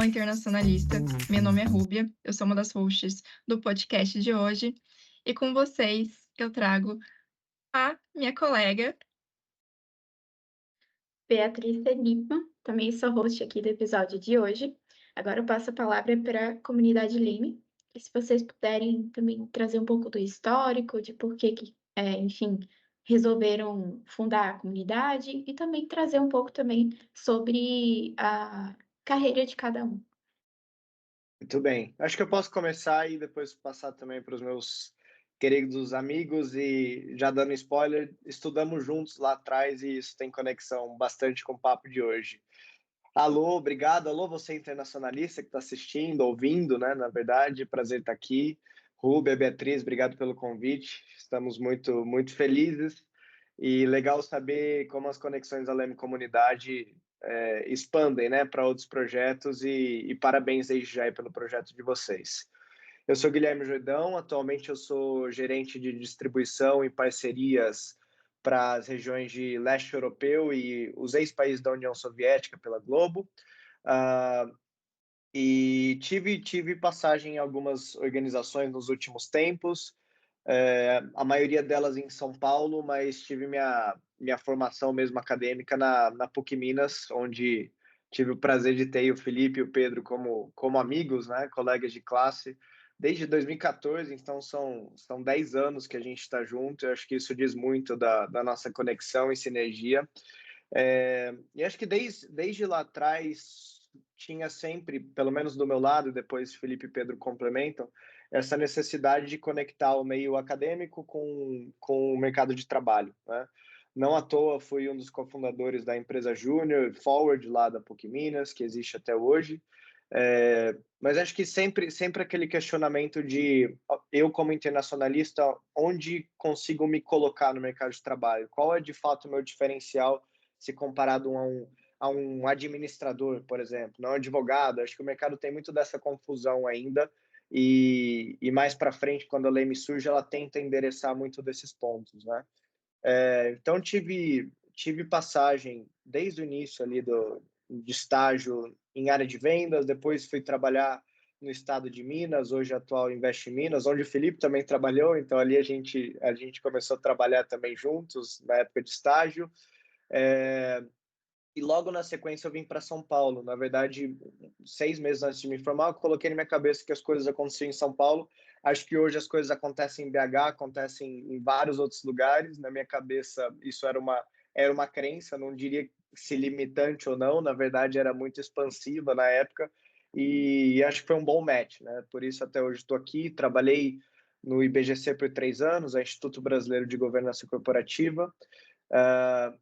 Olá, internacionalista. Meu nome é Rúbia, eu sou uma das hosts do podcast de hoje. E com vocês eu trago a minha colega. Beatriz Enigma, também sou host aqui do episódio de hoje. Agora eu passo a palavra para a comunidade Leme. E se vocês puderem também trazer um pouco do histórico, de por que, enfim, resolveram fundar a comunidade e também trazer um pouco também sobre a carreira de cada um. Muito bem. Acho que eu posso começar e depois passar também para os meus queridos amigos e já dando spoiler, estudamos juntos lá atrás e isso tem conexão bastante com o papo de hoje. Alô, obrigado. Alô, você internacionalista que está assistindo, ouvindo, né? Na verdade, prazer estar aqui. Rúbia, Beatriz, obrigado pelo convite. Estamos muito felizes e legal saber como as conexões da Leme Comunidade expandem, né, para outros projetos e parabéns desde já aí pelo projeto de vocês. Eu sou Guilherme Jordão, atualmente eu sou gerente de distribuição e parcerias para as regiões de leste europeu e os ex-países da União Soviética pela Globo. E tive passagem em algumas organizações nos últimos tempos, a maioria delas em São Paulo, mas tive minha formação mesmo acadêmica na PUC Minas, onde tive o prazer de ter o Felipe e o Pedro como amigos, né, colegas de classe, desde 2014, então são 10 anos que a gente está junto. Eu acho que isso diz muito da nossa conexão e sinergia. E acho que desde lá atrás tinha sempre, pelo menos do meu lado, depois Felipe e Pedro complementam, essa necessidade de conectar o meio acadêmico com o mercado de trabalho, né? Não à toa fui um dos cofundadores da empresa Júnior Forward lá da PUC Minas, que existe até hoje. Mas acho que sempre aquele questionamento de eu como internacionalista, onde consigo me colocar no mercado de trabalho? Qual é de fato o meu diferencial se comparado a um administrador, por exemplo, não um advogado? Acho que o mercado tem muito dessa confusão ainda e mais para frente, quando a lei me surge, ela tenta endereçar muito desses pontos, né? Então tive passagem desde o início ali de estágio em área de vendas, depois fui trabalhar no estado de Minas, hoje atual Invest em Minas, onde o Felipe também trabalhou, então ali a gente começou a trabalhar também juntos na época de estágio. E logo na sequência eu vim para São Paulo. Na verdade, 6 meses antes de me formar, eu coloquei na minha cabeça que as coisas aconteciam em São Paulo. Acho que hoje as coisas acontecem em BH, acontecem em vários outros lugares. Na minha cabeça, isso era uma crença, não diria se limitante ou não. Na verdade, era muito expansiva na época. E acho que foi um bom match, né? Por isso, até hoje estou aqui. Trabalhei no IBGC por 3 anos, Instituto Brasileiro de Governança Corporativa.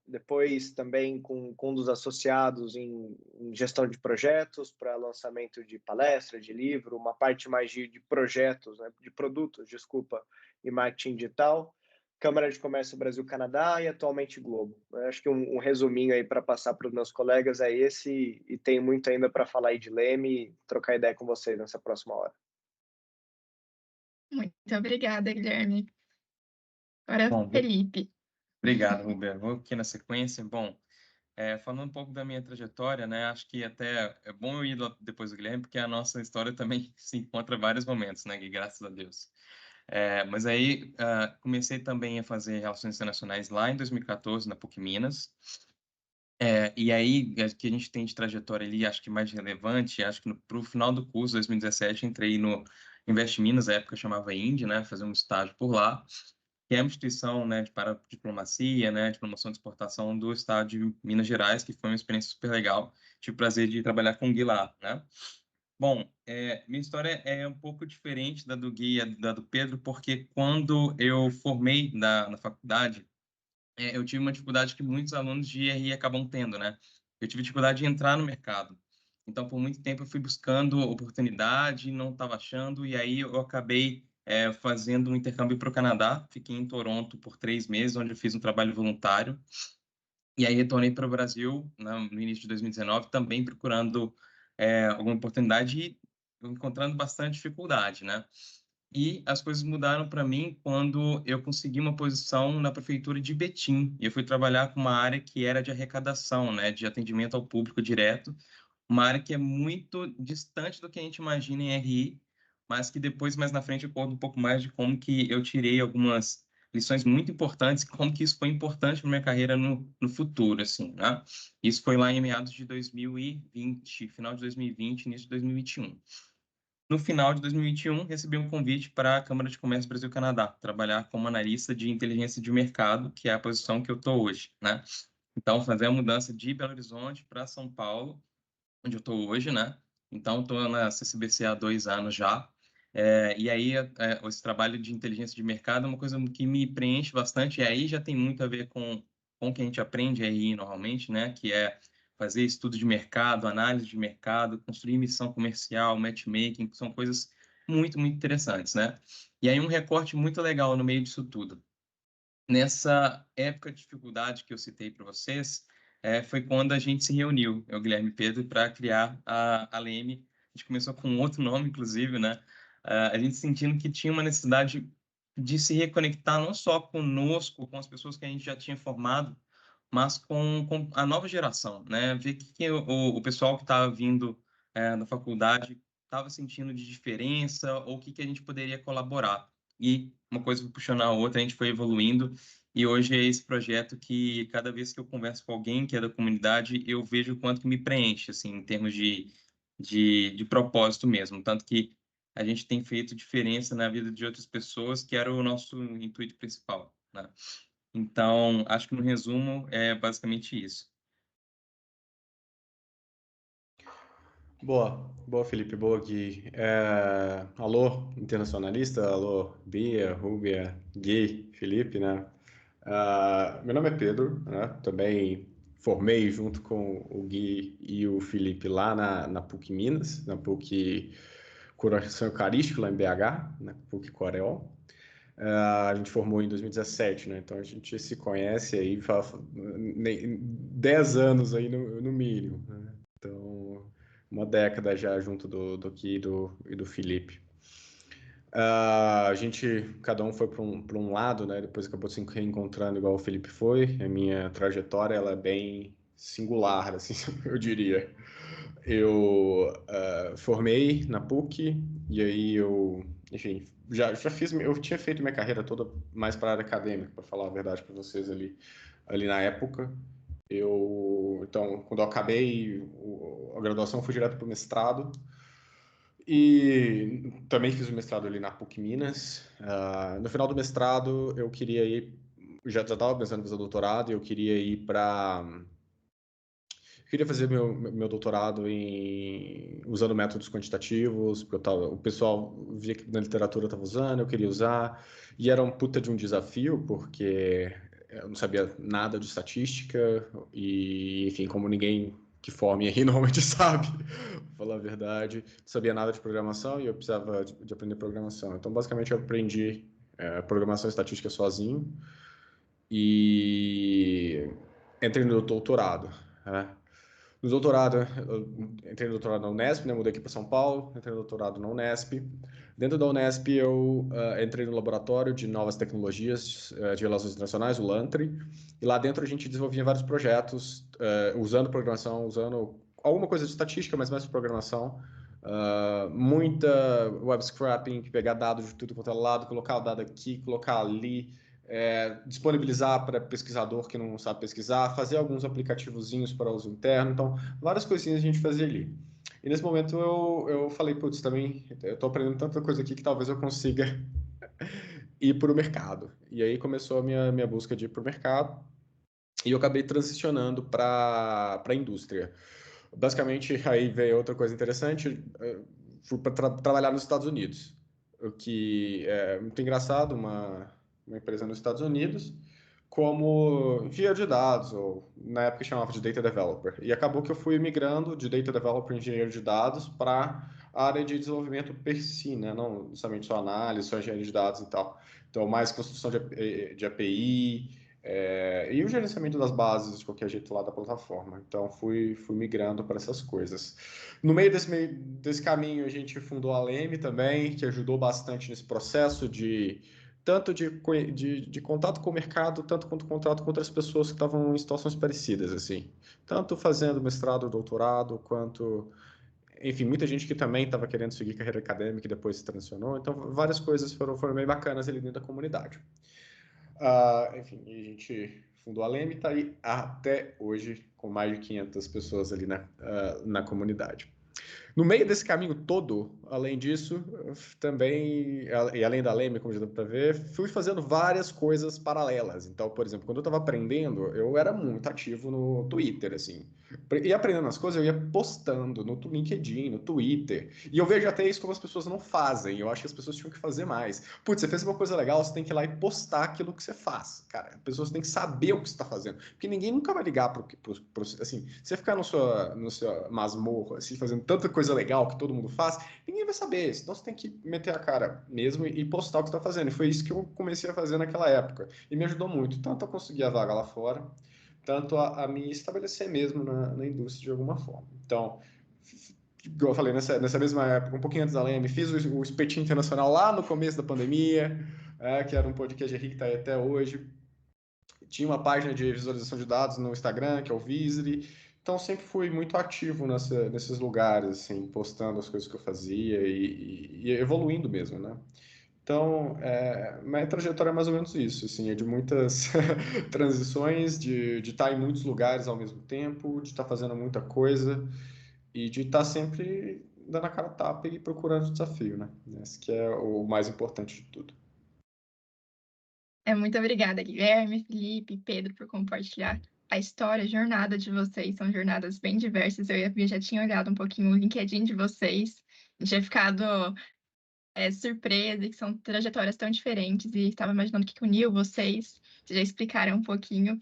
Depois também com um dos associados em gestão de projetos para lançamento de palestra, de livro, uma parte mais de projetos, né, de produtos, desculpa, e marketing digital, Câmara de Comércio Brasil-Canadá e atualmente Globo. Eu acho que um resuminho aí para passar para os meus colegas é esse, e tem muito ainda para falar aí de Leme e trocar ideia com vocês nessa próxima hora. Muito obrigada, Guilherme. Agora, Bom, Felipe. obrigado, Rubia. Vou aqui na sequência. Bom, falando um pouco da minha trajetória, né? Acho que até é bom eu ir lá depois do Guilherme, porque a nossa história também se encontra vários momentos, né, Gui? Graças a Deus. Mas aí comecei também a fazer relações internacionais lá em 2014 na PUC Minas. E aí que a gente tem de trajetória ali, acho que mais relevante, acho que para o final do curso, 2017, entrei no Invest Minas, na época chamava Indy, né? Fazer um estágio por lá, que é uma instituição, né, para diplomacia, né, de promoção de exportação do estado de Minas Gerais, que foi uma experiência super legal. Tive o prazer de trabalhar com o Gui lá, né? Bom, minha história é um pouco diferente da do Gui e da do Pedro, porque quando eu formei na faculdade, eu tive uma dificuldade que muitos alunos de RI acabam tendo, né? Eu tive dificuldade de entrar no mercado. Então, por muito tempo, eu fui buscando oportunidade, não estava achando, e aí eu acabei fazendo um intercâmbio para o Canadá. Fiquei em Toronto por 3 meses, onde eu fiz um trabalho voluntário. E aí retornei para o Brasil no início de 2019, também procurando alguma oportunidade e encontrando bastante dificuldade, né? E as coisas mudaram para mim quando eu consegui uma posição na prefeitura de Betim. E eu fui trabalhar com uma área que era de arrecadação, né, de atendimento ao público direto, uma área que é muito distante do que a gente imagina em RI, mas que depois, mais na frente, eu conto um pouco mais de como que eu tirei algumas lições muito importantes, como que isso foi importante para minha carreira no futuro, assim, né? Isso foi lá em meados de 2020, final de 2020, início de 2021. No final de 2021, recebi um convite para a Câmara de Comércio Brasil-Canadá, trabalhar como analista de inteligência de mercado, que é a posição que eu estou hoje, né? Então, fazer a mudança de Belo Horizonte para São Paulo, onde eu estou hoje, né? Então, estou na CCBC há 2 anos já. E aí, esse trabalho de inteligência de mercado é uma coisa que me preenche bastante, e aí já tem muito a ver com o que a gente aprende aí normalmente, né? Que é fazer estudo de mercado, análise de mercado, construir missão comercial, matchmaking, que são coisas muito, muito interessantes, né? E aí, um recorte muito legal no meio disso tudo. Nessa época de dificuldade que eu citei para vocês, foi quando a gente se reuniu, eu, Guilherme e Pedro, para criar a Leme. A gente começou com outro nome, inclusive, né? A gente sentindo que tinha uma necessidade de se reconectar não só conosco, com as pessoas que a gente já tinha formado, mas com a nova geração, né? Ver que o pessoal que estava vindo da faculdade estava sentindo de diferença ou o que a gente poderia colaborar. E uma coisa puxando a outra, a gente foi evoluindo e hoje é esse projeto que cada vez que eu converso com alguém que é da comunidade, eu vejo o quanto que me preenche, assim, em termos de propósito mesmo. Tanto que a gente tem feito diferença na vida de outras pessoas, que era o nosso intuito principal, né? Então, acho que no resumo é basicamente isso. Boa, Felipe, boa, Gui. Alô, internacionalista, alô, Bia, Rúbia, Gui, Felipe, né? Meu nome é Pedro, né? Também formei junto com o Gui e o Felipe lá na PUC Minas, na PUC Coração Eucarístico, lá em BH, na PUC Coreol. A gente formou em 2017, né? Então a gente se conhece aí 10 anos aí no mínimo, né? Então, uma década já junto do Gui e do Felipe. A gente, cada um foi para um lado, né? Depois acabou se reencontrando igual o Felipe foi. A minha trajetória, ela é bem singular, assim, eu diria. Eu formei na PUC e aí enfim, já fiz, eu tinha feito minha carreira toda mais para a área acadêmica, para falar a verdade para vocês ali na época. Então, quando eu acabei a graduação, fui direto para o mestrado. E também fiz o mestrado ali na PUC Minas. No final do mestrado, eu queria ir... Já estava pensando em fazer doutorado e eu queria ir para... Queria fazer meu doutorado usando métodos quantitativos, porque o pessoal via que na literatura estava usando, eu queria usar. E era um puta de um desafio, porque eu não sabia nada de estatística e, enfim, como ninguém que forme aí normalmente sabe, pra falar a verdade, não sabia nada de programação e eu precisava de aprender programação. Então, basicamente, eu aprendi programação e estatística sozinho e entrei no doutorado, né? No doutorado, eu entrei no doutorado na Unesp, né? Mudei aqui para São Paulo, entrei no doutorado na Unesp. Dentro da Unesp, eu entrei no laboratório de novas tecnologias de relações internacionais, o LANTRI, e lá dentro a gente desenvolvia vários projetos usando programação, usando alguma coisa de estatística, mas mais de programação. Muita web scraping, pegar dados de tudo quanto é lado, colocar o dado aqui, colocar ali, disponibilizar para pesquisador que não sabe pesquisar, fazer alguns aplicativozinhos para uso interno. Então, várias coisinhas a gente fazia ali. E nesse momento eu falei, putz, também eu estou aprendendo tanta coisa aqui que talvez eu consiga ir para o mercado. E aí começou a minha busca de ir para o mercado e eu acabei transicionando para a indústria. Basicamente, aí veio outra coisa interessante, fui para trabalhar nos Estados Unidos, o que é muito engraçado, uma empresa nos Estados Unidos, como engenheiro de dados, ou na época chamava de data developer. E acabou que eu fui migrando de data developer, engenheiro de dados, para a área de desenvolvimento per si, né? Não somente só análise, só engenharia de dados e tal. Então, mais construção de API, e o gerenciamento das bases de qualquer jeito lá da plataforma. Então, fui migrando para essas coisas. No meio desse caminho, a gente fundou a Leme também, que ajudou bastante nesse processo de tanto de contato com o mercado, tanto quanto contato com outras pessoas que estavam em situações parecidas, assim. Tanto fazendo mestrado, doutorado, quanto... Enfim, muita gente que também estava querendo seguir carreira acadêmica e depois se transicionou. Então, várias coisas foram bem bacanas ali dentro da comunidade. Enfim, a gente fundou a Leme e está aí até hoje com mais de 500 pessoas ali na comunidade. No meio desse caminho todo, além disso, também, e além da Leme, como já deu para ver, fui fazendo várias coisas paralelas. Então, por exemplo, quando eu estava aprendendo, eu era muito ativo no Twitter, assim. E aprendendo as coisas, eu ia postando no LinkedIn, no Twitter. E eu vejo até isso como as pessoas não fazem. Eu acho que as pessoas tinham que fazer mais. Putz, você fez uma coisa legal, você tem que ir lá e postar aquilo que você faz. Cara, as pessoas têm que saber o que você está fazendo. Porque ninguém nunca vai ligar assim, você ficar no sua masmorra, assim, fazendo tanta coisa legal que todo mundo faz, ninguém vai saber. Então você tem que meter a cara mesmo e postar o que está fazendo. E foi isso que eu comecei a fazer naquela época. E me ajudou muito, tanto a conseguir a vaga lá fora, tanto a me estabelecer mesmo na indústria de alguma forma. Então, igual eu falei, nessa mesma época, um pouquinho antes da Leme, fiz o Espetinho Internacional lá no começo da pandemia, que era um podcast que está aí até hoje. Tinha uma página de visualização de dados no Instagram, que é o Visri. Então, sempre fui muito ativo nesses lugares, assim, postando as coisas que eu fazia e evoluindo mesmo, né? Então, minha trajetória é mais ou menos isso, assim, é de muitas transições, de estar em muitos lugares ao mesmo tempo, de estar fazendo muita coisa e de estar sempre dando a cara a tapa e procurando o desafio, né? Esse que é o mais importante de tudo. Muito obrigada, Guilherme, Felipe, Pedro, por compartilhar a história, a jornada de vocês. São jornadas bem diversas. Eu e a Bia já tinha olhado um pouquinho o LinkedIn de vocês. A gente tinha ficado surpresa, que são trajetórias tão diferentes, e estava imaginando o que uniu vocês. Vocês já explicaram um pouquinho.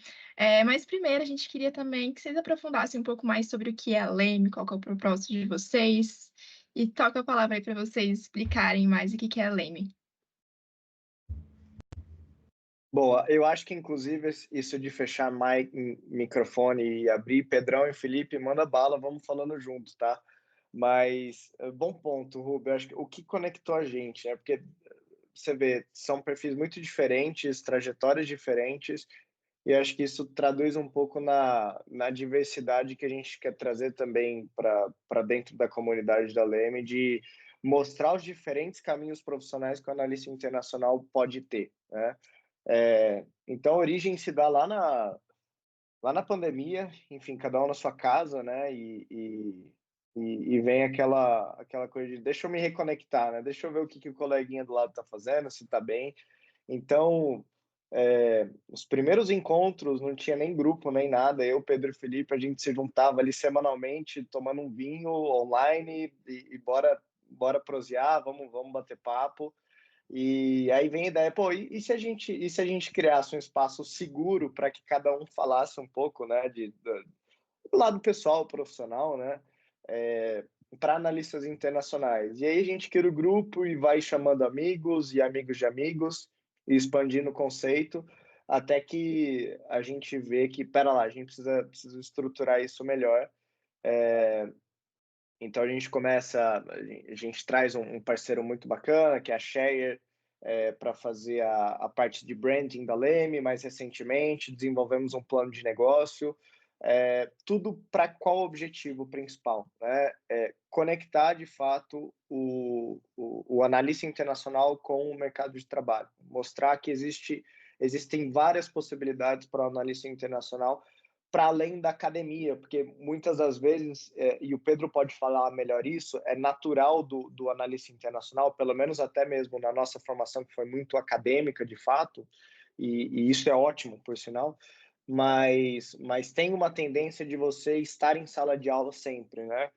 Mas primeiro, a gente queria também que vocês aprofundassem um pouco mais sobre o que é a Leme, qual que é o propósito de vocês. E toca a palavra aí para vocês explicarem mais o que é a Leme. Boa, eu acho que inclusive isso de fechar microfone e abrir, Pedrão e Felipe, manda bala, vamos falando juntos, tá? Mas, bom ponto, Rubio, acho que o que conectou a gente, né? Porque você vê, são perfis muito diferentes, trajetórias diferentes, e acho que isso traduz um pouco na diversidade que a gente quer trazer também para dentro da comunidade da Leme, de mostrar os diferentes caminhos profissionais que o analista internacional pode ter, né? Então, a origem se dá lá na pandemia, enfim, cada um na sua casa, né? E vem aquela coisa de deixa eu me reconectar, né? Deixa eu ver o que o coleguinha do lado está fazendo, se está bem. Então, os primeiros encontros não tinha nem grupo, nem nada. Eu, Pedro e Felipe, a gente se juntava ali semanalmente, tomando um vinho online e bora prosear, vamos bater papo. E aí vem a ideia, pô, e se a gente criasse um espaço seguro para que cada um falasse um pouco, né, do lado pessoal, profissional, né, para analistas internacionais. E aí a gente cria o grupo e vai chamando amigos e amigos de amigos e expandindo o conceito até que a gente vê que, pera lá, a gente precisa estruturar isso melhor. Então a gente traz um parceiro muito bacana, que é a Share, para fazer a parte de branding da Leme. Mais recentemente, desenvolvemos um plano de negócio, tudo para qual objetivo principal, né? Conectar, de fato, o analista internacional com o mercado de trabalho. Mostrar que existem várias possibilidades para o analista internacional, para além da academia, porque muitas das vezes, e o Pedro pode falar melhor isso, é natural do analista internacional, pelo menos até mesmo na nossa formação, que foi muito acadêmica, de fato, e isso é ótimo, por sinal, mas tem uma tendência de você estar em sala de aula sempre, né?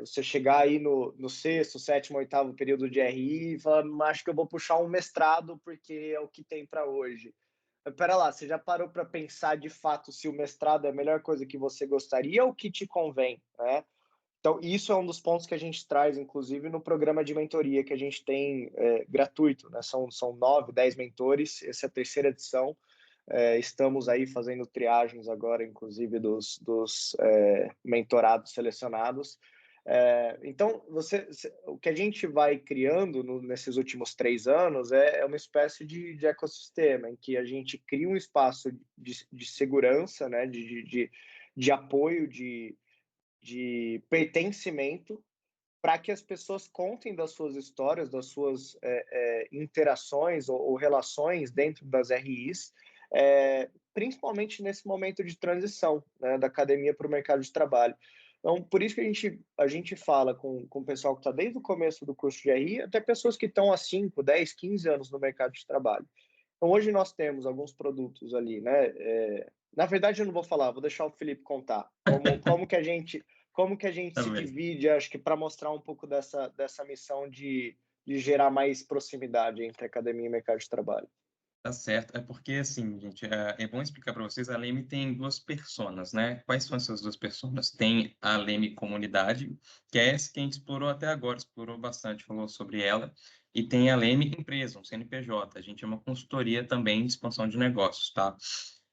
Você chegar aí no sexto, sétimo, oitavo período de RI e falar, acho que eu vou puxar um mestrado porque é o que tem para hoje. Pera lá, você já parou para pensar de fato se o mestrado é a melhor coisa que você gostaria ou que te convém, né? Então, isso é um dos pontos que a gente traz, inclusive, no programa de mentoria que a gente tem gratuito, né? São 9, 10 mentores, essa é a terceira edição. Estamos aí fazendo triagens agora, inclusive, dos mentorados selecionados. Então, o que a gente vai criando nesses últimos 3 anos é uma espécie de ecossistema em que a gente cria um espaço de segurança, né, de apoio, de pertencimento, para que as pessoas contem das suas histórias, das suas interações ou relações dentro das RIs, principalmente nesse momento de transição, né, da academia para o mercado de trabalho. Então, por isso que a gente fala com o pessoal que está desde o começo do curso de RI, até pessoas que estão há 5, 10, 15 anos no mercado de trabalho. Então, hoje nós temos alguns produtos ali, né? Na verdade, eu não vou falar, vou deixar o Felipe contar como que a gente se Também. divide, acho que para mostrar um pouco dessa missão de gerar mais proximidade entre academia e mercado de trabalho. Tá certo. É porque, assim, gente, é bom explicar para vocês, a Leme tem duas personas, né? Quais são essas duas personas? Tem a Leme Comunidade, que é essa que a gente explorou até agora, explorou bastante, falou sobre ela, e tem a Leme Empresa, um CNPJ. A gente é uma consultoria também de expansão de negócios, tá?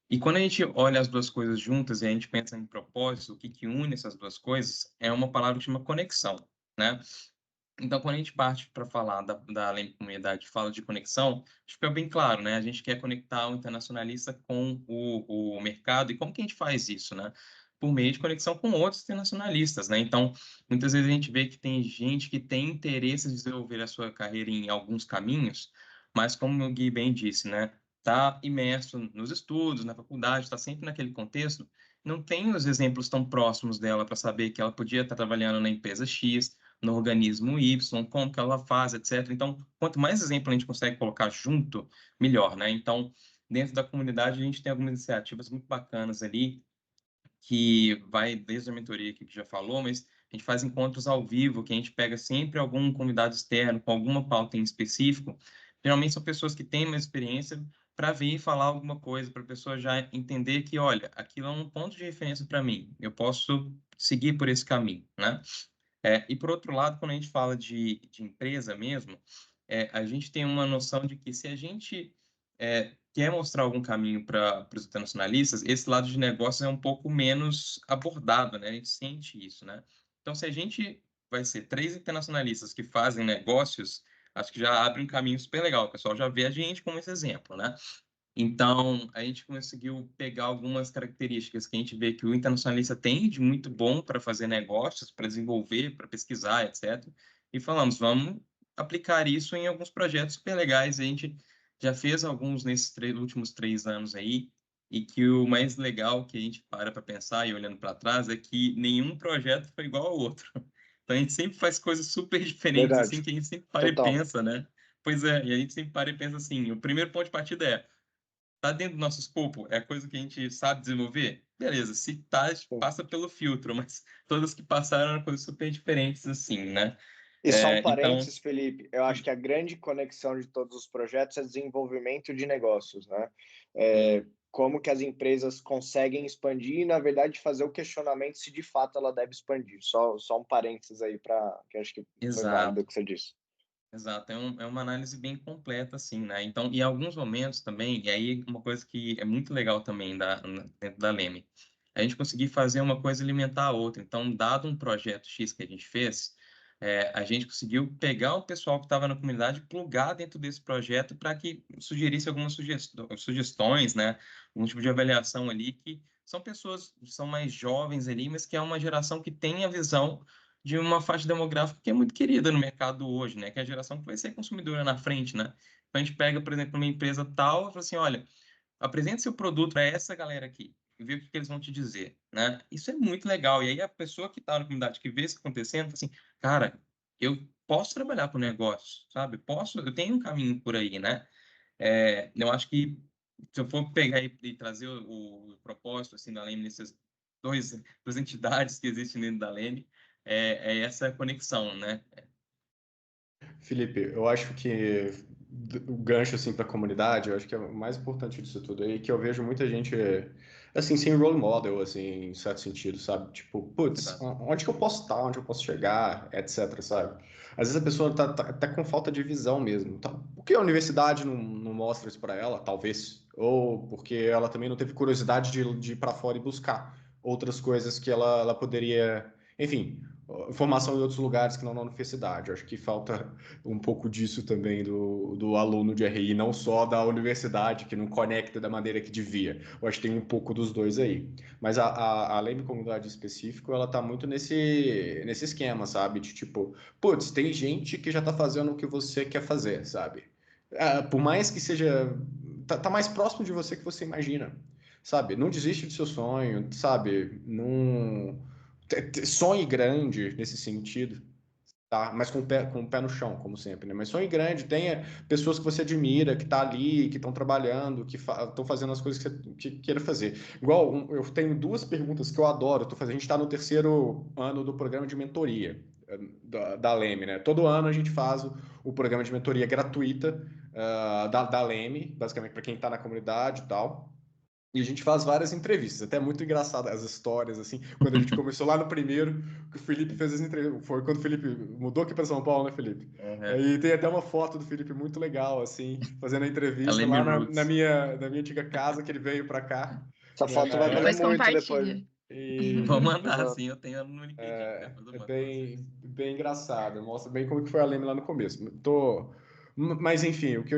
E quando a gente olha as duas coisas juntas e a gente pensa em propósito, o que que une essas duas coisas, é uma palavra que chama conexão, né? Então, quando a gente parte para falar da Leme Comunidade, fala de conexão, fica bem claro, né? A gente quer conectar o internacionalista com o mercado. E como que a gente faz isso, né? Por meio de conexão com outros internacionalistas, né? Então, muitas vezes a gente vê que tem gente que tem interesse em desenvolver a sua carreira em alguns caminhos, mas como o Gui bem disse, né? Está imerso nos estudos, na faculdade, está sempre naquele contexto, não tem os exemplos tão próximos dela para saber que ela podia estar trabalhando na empresa X, no organismo Y, como que ela faz, etc. Então, quanto mais exemplo a gente consegue colocar junto, melhor, né? Então, dentro da comunidade, a gente tem algumas iniciativas muito bacanas ali, que vai desde a mentoria que já falou, mas a gente faz encontros ao vivo, que a gente pega sempre algum convidado externo com alguma pauta em específico. Geralmente são pessoas que têm uma experiência para vir falar alguma coisa, para a pessoa já entender que, olha, aquilo é um ponto de referência para mim, eu posso seguir por esse caminho, né? E por outro lado, quando a gente fala de empresa mesmo, a gente tem uma noção de que se a gente quer mostrar algum caminho para os internacionalistas, esse lado de negócios é um pouco menos abordado, né? A gente sente isso, né? Então, se a gente vai ser 3 internacionalistas que fazem negócios, acho que já abre um caminho super legal. O pessoal já vê a gente como esse exemplo, né? Então, a gente conseguiu pegar algumas características que a gente vê que o internacionalista tem de muito bom para fazer negócios, para desenvolver, para pesquisar, etc. E falamos, vamos aplicar isso em alguns projetos super legais. A gente já fez alguns nesses últimos 3 anos aí, e que o mais legal que a gente para pensar e olhando para trás é que nenhum projeto foi igual ao outro. Então, a gente sempre faz coisas super diferentes, assim, Verdade, que a gente sempre para e total. pensa, né? Pois é, e a gente sempre para e pensa assim, o primeiro ponto de partida tá dentro do nosso escopo, é coisa que a gente sabe desenvolver? Beleza, se tá, Sim. passa pelo filtro, mas todas que passaram eram coisas super diferentes, assim, né? E só um Então, parênteses, Felipe, eu acho que a grande conexão de todos os projetos é desenvolvimento de negócios, né? sim, Como que as empresas conseguem expandir e, na verdade, fazer o questionamento se de fato ela deve expandir. Só um parênteses aí para que eu acho que foi válido o exato, que você disse. exato. É uma análise bem completa, assim, né? Então, em alguns momentos também, e aí uma coisa que é muito legal também dentro da Leme, a gente conseguir fazer uma coisa alimentar a outra. Então, dado um projeto X que a gente fez, a gente conseguiu pegar o pessoal que estava na comunidade e plugar dentro desse projeto para que sugerisse algumas sugestões, né? Um tipo de avaliação ali que são pessoas que são mais jovens ali, mas que é uma geração que tem a visão de uma faixa demográfica que é muito querida no mercado hoje, né? Que é a geração que vai ser consumidora na frente, né? Então, a gente pega, por exemplo, uma empresa tal e fala assim, olha, apresente seu produto para essa galera aqui e vê o que eles vão te dizer, né? Isso é muito legal. E aí a pessoa que está na comunidade, que vê isso acontecendo, fala assim, cara, eu posso trabalhar com negócio, sabe? Eu tenho um caminho por aí, né? Eu acho que se eu for pegar e trazer o propósito, assim, da Leme, nessas duas entidades que existem dentro da Leme, é essa conexão, né? Felipe, eu acho que o gancho assim para a comunidade, eu acho que é o mais importante disso tudo aí, que eu vejo muita gente assim sem role model, assim, em certo sentido, sabe? Tipo, putz, Exato. onde que eu posso estar, onde eu posso chegar, etc, sabe? Às vezes a pessoa tá com falta de visão mesmo. Tá? Por que a universidade não mostra isso para ela? Talvez. Ou porque ela também não teve curiosidade de ir para fora e buscar outras coisas que ela poderia, enfim, formação em outros lugares que não na universidade. Eu acho que falta um pouco disso também do aluno de RI, não só da universidade, que não conecta da maneira que devia. Eu acho que tem um pouco dos dois aí. Mas a Leme Comunidade específico, ela tá muito nesse esquema, sabe? De tipo, putz, tem gente que já tá fazendo o que você quer fazer, sabe? Por mais que seja... Tá mais próximo de você que você imagina, sabe? Não desiste do seu sonho, sabe? Não... Sonhe grande nesse sentido, tá? Mas com o pé no chão, como sempre, né? Mas sonhe grande, tenha pessoas que você admira, que tá ali, que estão trabalhando, que estão fazendo as coisas que você queira fazer. Igual, eu tenho duas perguntas que eu adoro. A gente está no 3º ano do programa de mentoria da Leme, né? Todo ano a gente faz o programa de mentoria gratuita da Leme, basicamente para quem está na comunidade e tal. E a gente faz várias entrevistas, até muito engraçado as histórias, assim, quando a gente começou lá no primeiro, que o Felipe fez as entrevistas, foi quando o Felipe mudou aqui para São Paulo, né, Felipe? E tem até uma foto do Felipe muito legal, assim, fazendo a entrevista Leme lá na Roots. minha antiga casa, que ele veio para cá. Essa foto vai valer Depois muito depois. compartilha. Vou mandar, Exato. assim, eu tenho no LinkedIn, depois eu É mando pra vocês. bem engraçado, mostra bem como que foi a Leme lá no começo. Mas enfim, o que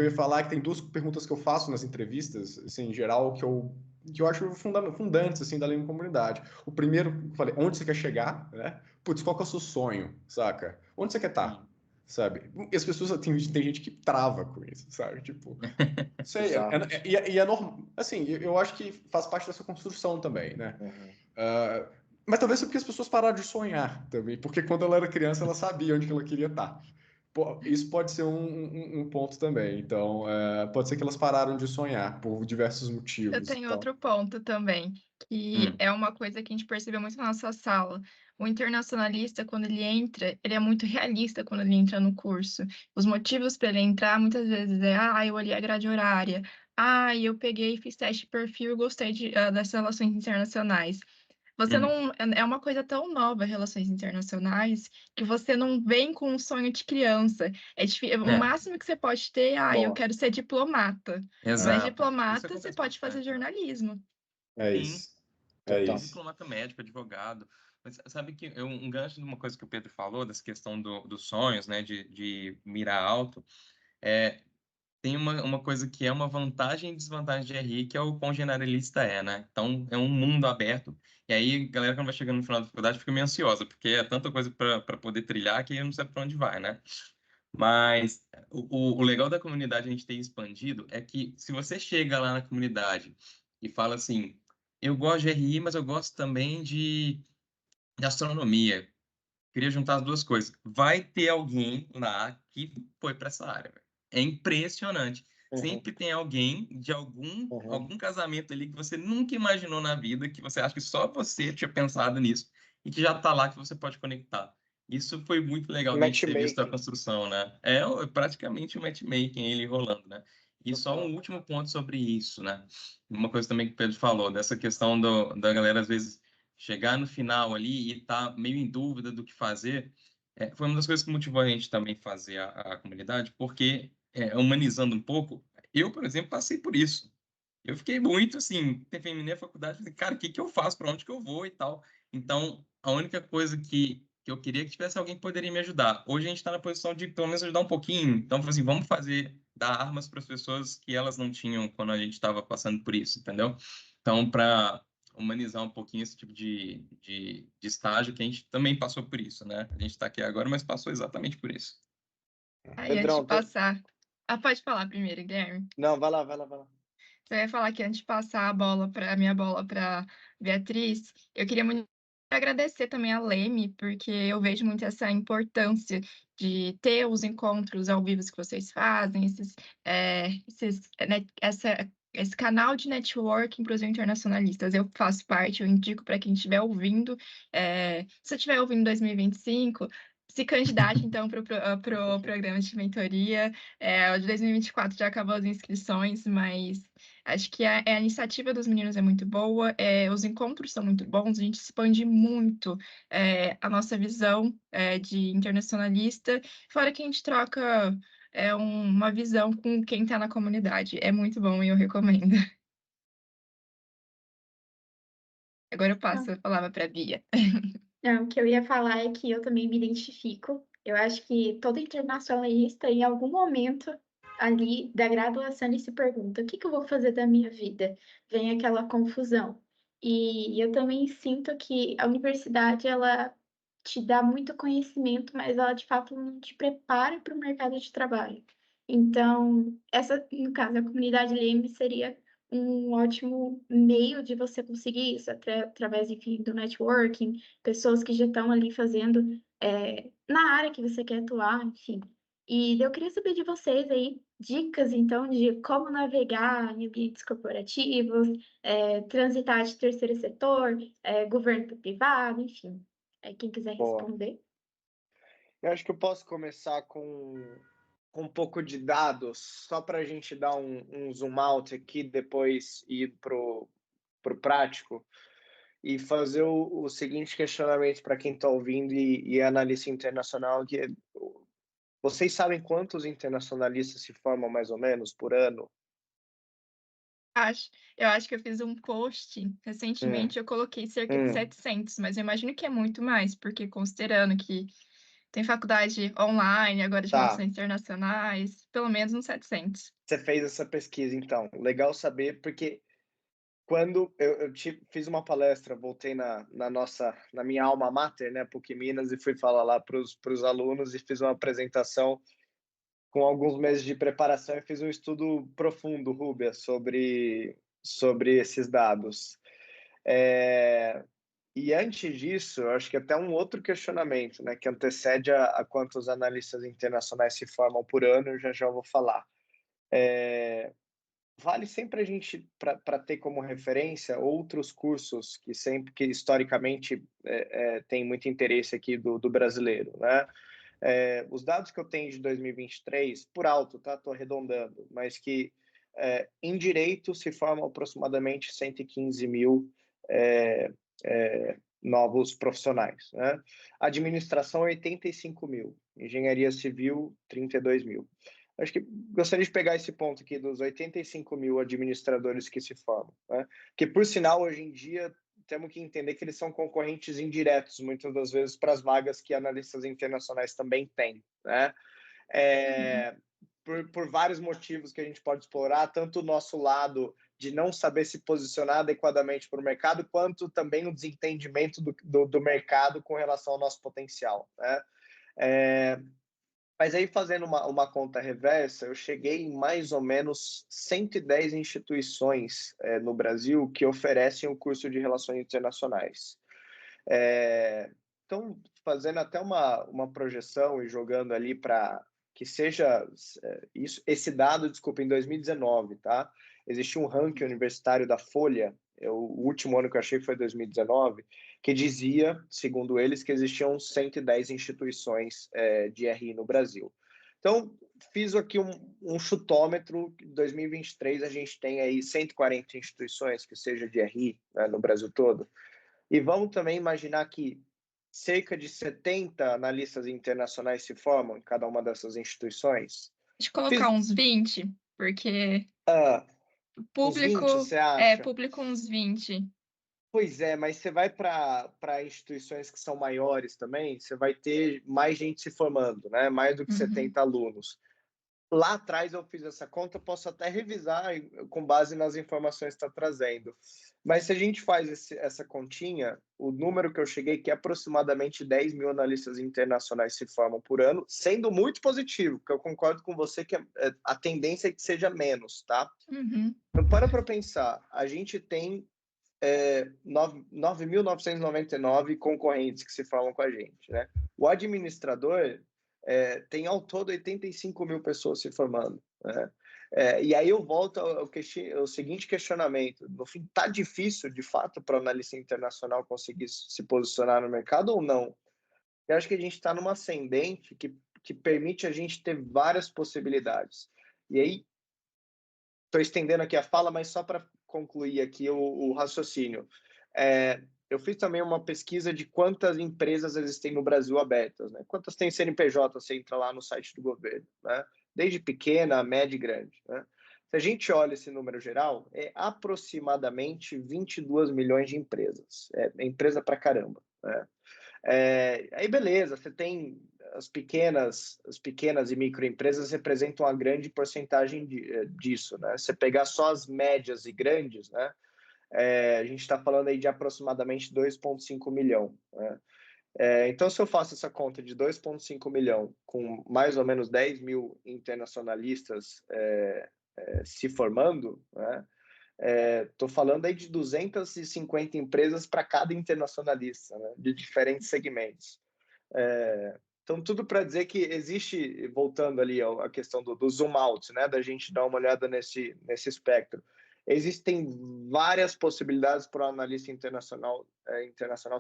eu ia falar é que tem duas perguntas que eu faço nas entrevistas, assim, em geral, que eu acho fundantes, assim, da Leme Comunidade. O primeiro, eu falei, onde você quer chegar, né? Putz, qual que é o seu sonho, saca? Onde você quer estar, sabe? E as pessoas, tem gente que trava com isso, sabe? Tipo, sei, Exato. e é normal, assim, eu acho que faz parte dessa construção também, né? Uhum. Mas talvez é porque as pessoas pararam de sonhar também, porque quando ela era criança ela sabia onde que ela queria estar. Isso pode ser um ponto também. Então, pode ser que elas pararam de sonhar por diversos Eu motivos. tenho Então, outro ponto também, que é uma coisa que a gente percebeu muito na nossa sala. O internacionalista, quando ele entra, ele é muito realista quando ele entra no curso. Os motivos para ele entrar, muitas vezes, eu olhei a grade horária, eu peguei e fiz teste de perfil e gostei das relações internacionais. Você não... É uma coisa tão nova, relações internacionais, que você não vem com um sonho de criança. O máximo que você pode ter, eu Boa. quero ser diplomata. Mas Exato. Isso diplomata, você acontece pode fazer bastante, né? jornalismo. é Sim, isso. É Total. isso. diplomata médico, advogado. Mas sabe que um gancho de uma coisa que o Pedro falou, dessa questão dos sonhos, né, de mirar alto, tem uma coisa que é uma vantagem e desvantagem de RI, que é o quão generalista né? Então, é um mundo aberto. E aí, a galera, quando vai chegando no final da faculdade, fica meio ansiosa, porque é tanta coisa para poder trilhar que não sabe para onde vai, né? Mas o legal da comunidade a gente ter expandido é que se você chega lá na comunidade e fala assim, eu gosto de RI, mas eu gosto também de astronomia, queria juntar as duas coisas. Vai ter alguém lá que foi para essa área, velho. É impressionante. Uhum. Sempre tem alguém de algum Uhum. casamento ali que você nunca imaginou na vida, que você acha que só você tinha pensado nisso e que já está lá que você pode conectar. Isso foi muito legal da gente ter visto a Matchmaking. construção, né? É praticamente um matchmaking ele rolando, né? E só um Total. último ponto sobre isso, né? Uma coisa também que o Pedro falou, dessa questão da galera às vezes chegar no final ali e estar meio em dúvida do que fazer, foi uma das coisas que motivou a gente também fazer a comunidade, porque, humanizando um pouco, eu, por exemplo, passei por isso. Eu fiquei muito assim, terminei a faculdade, falei, cara, o que que eu faço, para onde que eu vou e tal. Então, a única coisa que eu queria que tivesse alguém que poderia me ajudar. Hoje a gente está na posição de, pelo menos, ajudar um pouquinho. Então, eu falei assim, vamos dar armas para as pessoas que elas não tinham quando a gente estava passando por isso, entendeu? Então, para humanizar um pouquinho esse tipo de estágio, que a gente também passou por isso, né? A gente está aqui agora, mas passou exatamente por isso. Aí, antes de Pedrão, passar... pode falar primeiro, Guilherme. não, vai lá, vai lá, vai lá. Eu ia falar que antes de passar a minha bola para Beatriz, eu queria muito agradecer também a Leme, porque eu vejo muito essa importância de ter os encontros ao vivo que vocês fazem, esse canal de networking para os internacionalistas. Eu faço parte, eu indico para quem estiver ouvindo. Se você estiver ouvindo em 2025, se candidate, então, para o programa de mentoria. O de 2024 já acabou as inscrições, mas acho que a iniciativa dos meninos é muito boa, os encontros são muito bons, a gente expande muito a nossa visão de internacionalista, fora que a gente troca uma visão com quem está na comunidade. É muito bom e eu recomendo. Agora eu passo a palavra para a Bia. Não, o que eu ia falar é que eu também me identifico. Eu acho que todo internacionalista, em algum momento ali da graduação, ele se pergunta: o que que eu vou fazer da minha vida? Vem aquela confusão. E eu também sinto que a universidade, ela te dá muito conhecimento, mas ela de fato não te prepara para o mercado de trabalho. Então, essa, no caso, a comunidade LEME seria um ótimo meio de você conseguir isso, através, enfim, do networking, pessoas que já estão ali fazendo na área que você quer atuar, enfim. E eu queria saber de vocês aí, dicas, então, de como navegar em ambientes corporativos, transitar de terceiro setor, governo para privado, enfim. Quem quiser Boa. responder. Eu acho que eu posso começar com um pouco de dados, só para a gente dar um zoom out aqui, depois ir para o prático, e fazer o seguinte questionamento para quem está ouvindo e é analista internacional, que é, vocês sabem quantos internacionalistas se formam mais ou menos por ano? Eu acho que eu fiz um post recentemente, eu coloquei cerca de 700, mas eu imagino que é muito mais, porque considerando que tem faculdade online, agora de Tá. relações internacionais, pelo menos uns 700. Você fez essa pesquisa, então. Legal saber, porque quando eu fiz uma palestra, voltei na minha alma mater, né, PUC Minas, e fui falar lá para os alunos e fiz uma apresentação com alguns meses de preparação e fiz um estudo profundo, Rúbia, sobre esses dados. E antes disso, eu acho que até um outro questionamento, né, que antecede a quantos analistas internacionais se formam por ano, eu já vou falar. Vale sempre a gente, para ter como referência, outros cursos que historicamente tem muito interesse aqui do brasileiro, né? Os dados que eu tenho de 2023, por alto, tá? Estou arredondando, mas que em direito se formam aproximadamente 115 mil novos profissionais, né? Administração, 85 mil. Engenharia civil, 32 mil. Acho que gostaria de pegar esse ponto aqui dos 85 mil administradores que se formam, né? Que, por sinal, hoje em dia, temos que entender que eles são concorrentes indiretos, muitas das vezes, para as vagas que analistas internacionais também têm, né? Por vários motivos que a gente pode explorar, tanto o nosso lado de não saber se posicionar adequadamente para o mercado, quanto também o desentendimento do mercado com relação ao nosso potencial, né? Mas aí, fazendo uma conta reversa, eu cheguei em mais ou menos 110 instituições no Brasil que oferecem o curso de Relações Internacionais. Então, fazendo até uma projeção e jogando ali para que seja esse dado, desculpa, em 2019, tá? Existia um ranking universitário da Folha, o último ano que eu achei foi 2019, que dizia, segundo eles, que existiam 110 instituições de RI no Brasil. Então, fiz aqui um chutômetro. Em 2023, a gente tem aí 140 instituições que seja de RI, né, no Brasil todo. E vamos também imaginar que cerca de 70 analistas internacionais se formam em cada uma dessas instituições. Deixa eu colocar uns 20, porque Uns 20, público você acha? público uns 20. Pois é, mas você vai para instituições que são maiores também, você vai ter mais gente se formando, né? Mais do que 70 alunos. Lá atrás eu fiz essa conta, posso até revisar com base nas informações que está trazendo. Mas se a gente faz essa continha, o número que eu cheguei, que é aproximadamente 10 mil analistas internacionais se formam por ano, sendo muito positivo, porque eu concordo com você que a tendência é que seja menos, tá? Então, para pensar, a gente tem 9.999 concorrentes que se formam com a gente, né? O administrador tem ao todo 85 mil pessoas se formando, né? E aí eu volto ao seguinte questionamento: no fim, tá difícil de fato para o analista internacional conseguir se posicionar no mercado ou não? Eu acho que a gente está numa ascendente que permite a gente ter várias possibilidades. E aí, estou estendendo aqui a fala, mas só para concluir aqui o raciocínio. Eu fiz também uma pesquisa de quantas empresas existem no Brasil abertas, né? Quantas tem CNPJ, você entra lá no site do governo, né? Desde pequena, média e grande, né? Se a gente olha esse número geral, é aproximadamente 22 milhões de empresas. É empresa pra caramba, né? Aí, beleza, você tem as pequenas e microempresas representam uma grande porcentagem disso, né? Você pegar só as médias e grandes, né? A gente está falando aí de aproximadamente 2,5 milhão, né? Então, se eu faço essa conta de 2,5 milhão com mais ou menos 10 mil internacionalistas se formando, né? Estou falando aí de 250 empresas para cada internacionalista, né? De diferentes segmentos. Então, tudo para dizer que existe, voltando ali à questão do zoom out, né? Da gente dar uma olhada nesse espectro. Existem várias possibilidades para o analista internacional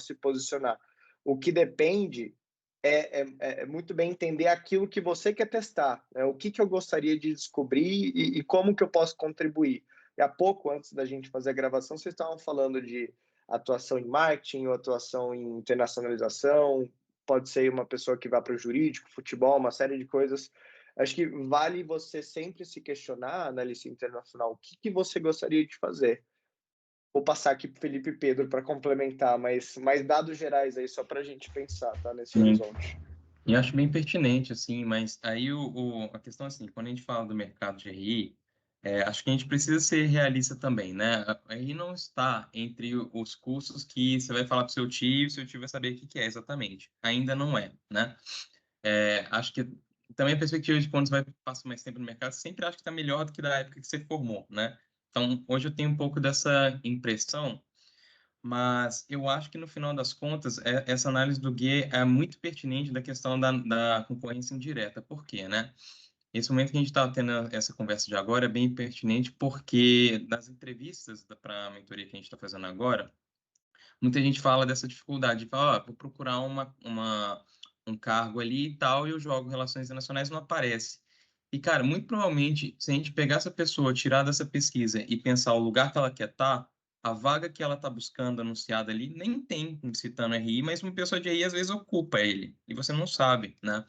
se posicionar. O que depende é muito bem entender aquilo que você quer testar, né? O que eu gostaria de descobrir e como que eu posso contribuir. E há pouco, antes da gente fazer a gravação, vocês estavam falando de atuação em marketing, ou atuação em internacionalização, pode ser uma pessoa que vá para o jurídico, futebol, uma série de coisas. Acho que vale você sempre se questionar, analista internacional, o que você gostaria de fazer. Vou passar aqui para o Felipe e Pedro para complementar, mas mais dados gerais aí só para a gente pensar, tá? Nesse horizonte. E acho bem pertinente, assim, mas aí a questão, assim, quando a gente fala do mercado de RI, acho que a gente precisa ser realista também, né? A RI não está entre os cursos que você vai falar para o seu tio vai saber o que é exatamente. Ainda não é, né? Acho que também a perspectiva de quando você vai passar mais tempo no mercado, sempre acho que está melhor do que da época que você formou, né? Então, hoje eu tenho um pouco dessa impressão, mas eu acho que no final das contas, essa análise do Gui é muito pertinente da questão da concorrência indireta. Por quê, né? Esse momento que a gente está tendo essa conversa de agora é bem pertinente porque nas entrevistas para a mentoria que a gente está fazendo agora, muita gente fala dessa dificuldade de falar, vou procurar um cargo ali e tal, e eu jogo relações internacionais e não aparece. E, cara, muito provavelmente, se a gente pegar essa pessoa, tirar dessa pesquisa e pensar o lugar que ela quer estar, a vaga que ela está buscando anunciada ali nem tem citando RI, mas uma pessoa de RI às vezes ocupa ele, e você não sabe, né?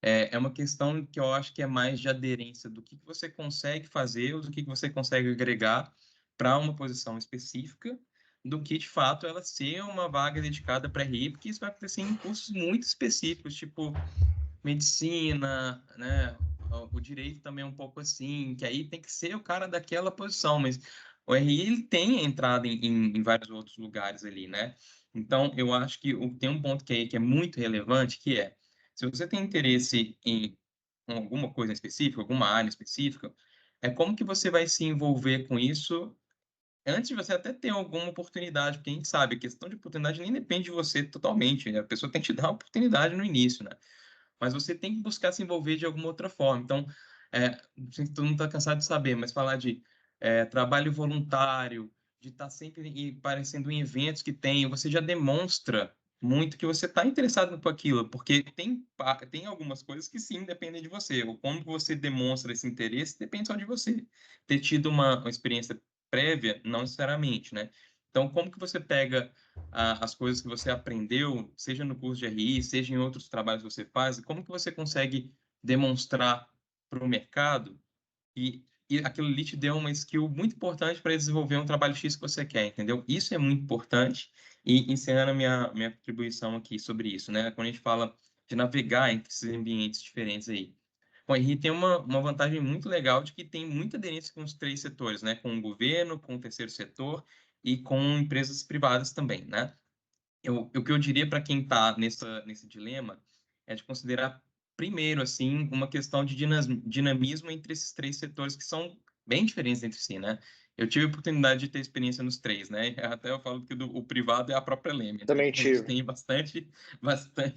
É uma questão que eu acho que é mais de aderência do que você consegue fazer ou do que você consegue agregar para uma posição específica, do que, de fato, ela ser uma vaga dedicada para RI, porque isso vai acontecer em cursos muito específicos, tipo medicina, né? O direito também é um pouco assim, que aí tem que ser o cara daquela posição, mas o RI ele tem entrada em vários outros lugares ali, né? Então, eu acho que tem um ponto que é muito relevante, que é, se você tem interesse em alguma coisa específica, alguma área específica, é como que você vai se envolver com isso antes de você até ter alguma oportunidade, porque a gente sabe, a questão de oportunidade nem depende de você totalmente, né? A pessoa tem que te dar a oportunidade no início, né? Mas você tem que buscar se envolver de alguma outra forma. Então, não sei se todo mundo está cansado de saber, mas falar de trabalho voluntário, de estar sempre aparecendo em eventos que tem, você já demonstra muito que você está interessado por aquilo, porque tem algumas coisas que sim dependem de você. O como você demonstra esse interesse depende só de você. Ter tido uma experiência prévia, não necessariamente, né? Então, como que você pega as coisas que você aprendeu, seja no curso de RI, seja em outros trabalhos que você faz, e como que você consegue demonstrar para o mercado e aquilo ali te deu uma skill muito importante para desenvolver um trabalho X que você quer, entendeu? Isso é muito importante e encerrando a minha contribuição aqui sobre isso, né? Quando a gente fala de navegar entre esses ambientes diferentes aí. Bom, a RI tem uma vantagem muito legal de que tem muita aderência com os três setores, né? Com o governo, com o terceiro setor e com empresas privadas também, né? O que eu diria para quem está nesse dilema é de considerar, primeiro, assim, uma questão de dinamismo entre esses três setores que são bem diferentes entre si, né? Eu tive a oportunidade de ter experiência nos três, né? Até eu falo que o privado é a própria Leme, né? Também A gente tive. tem bastante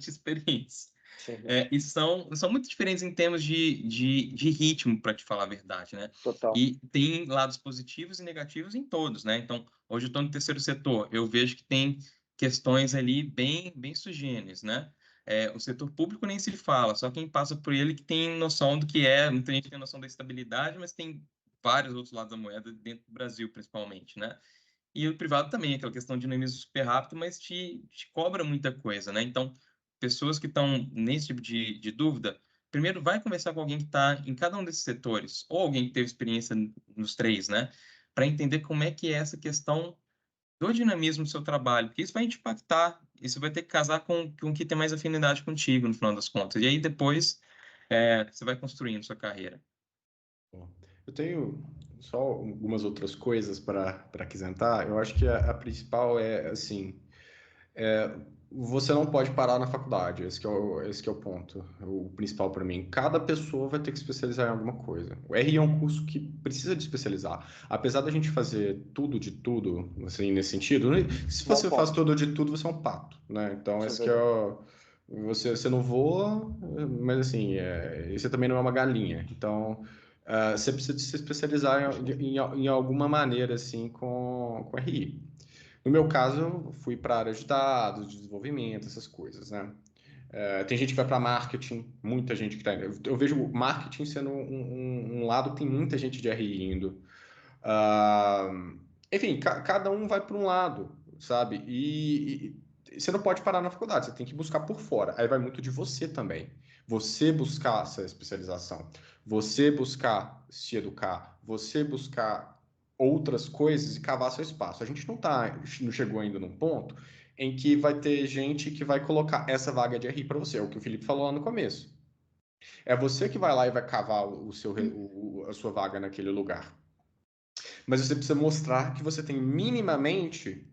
experiência. Sim, E são muito diferentes em termos de ritmo, para te falar a verdade, né? total. E tem lados positivos e negativos em todos, né? Então, hoje eu estou no terceiro setor, eu vejo que tem questões ali bem sugêneres, né? O setor público nem se fala, só quem passa por ele que tem noção do que é, muita gente tem noção da estabilidade, mas tem vários outros lados da moeda dentro do Brasil, principalmente, né? E o privado também, aquela questão de dinamismo super rápido, mas te cobra muita coisa, né? Então, pessoas que estão nesse tipo de dúvida, primeiro vai conversar com alguém que está em cada um desses setores, ou alguém que teve experiência nos três, né? Para entender como é que é essa questão do dinamismo do seu trabalho, porque isso vai te impactar isso vai ter que casar com o que tem mais afinidade contigo, no final das contas. E aí, depois, você vai construindo sua carreira. Eu tenho só algumas outras coisas para acrescentar. Eu acho que a principal é, assim, você não pode parar na faculdade. Esse que é o ponto, o principal para mim. Cada pessoa vai ter que especializar em alguma coisa. O RI é um curso que precisa de especializar. Apesar da gente fazer tudo de tudo, assim, nesse sentido, se você faz tudo de tudo, você é um pato, né? Então, esse que é o... Você não voa, mas assim, você também não é uma galinha. Então, você precisa de se especializar em alguma maneira, assim, com RI. No meu caso, eu fui para a área de dados, de desenvolvimento, essas coisas, né? Tem gente que vai para marketing, muita gente que está indo. Eu vejo o marketing sendo um lado que tem muita gente de RI indo. Enfim, cada um vai para um lado, sabe? E você não pode parar na faculdade, você tem que buscar por fora. Aí vai muito de você também. Você buscar essa especialização, você buscar se educar, você buscar outras coisas e cavar seu espaço. A gente não chegou ainda num ponto em que vai ter gente que vai colocar essa vaga de RI para você, é o que o Felipe falou lá no começo. É você que vai lá e vai cavar a sua vaga naquele lugar. Mas você precisa mostrar que você tem minimamente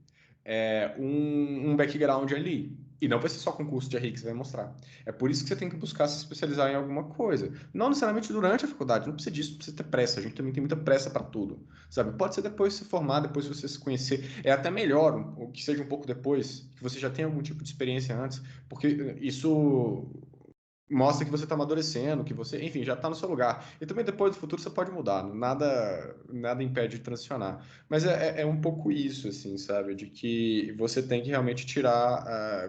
um background ali. E não vai ser só concurso de RI que você vai mostrar. É por isso que você tem que buscar se especializar em alguma coisa. Não necessariamente durante a faculdade, não precisa disso, não precisa ter pressa. A gente também tem muita pressa para tudo, sabe? Pode ser depois de se formar, depois de você se conhecer. É até melhor que seja um pouco depois, que você já tenha algum tipo de experiência antes, porque isso mostra que você está amadurecendo, que você, enfim, já está no seu lugar. E também depois do futuro você pode mudar, nada impede de transicionar. Mas é um pouco isso, assim, sabe? De que você tem que realmente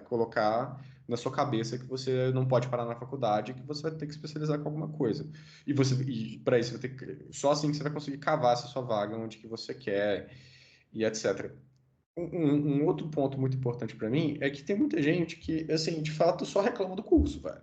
colocar na sua cabeça que você não pode parar na faculdade, que você vai ter que especializar com alguma coisa. E para isso vai ter só assim que você vai conseguir cavar essa sua vaga onde que você quer e etc. Um outro ponto muito importante para mim é que tem muita gente que, assim, de fato só reclama do curso, velho.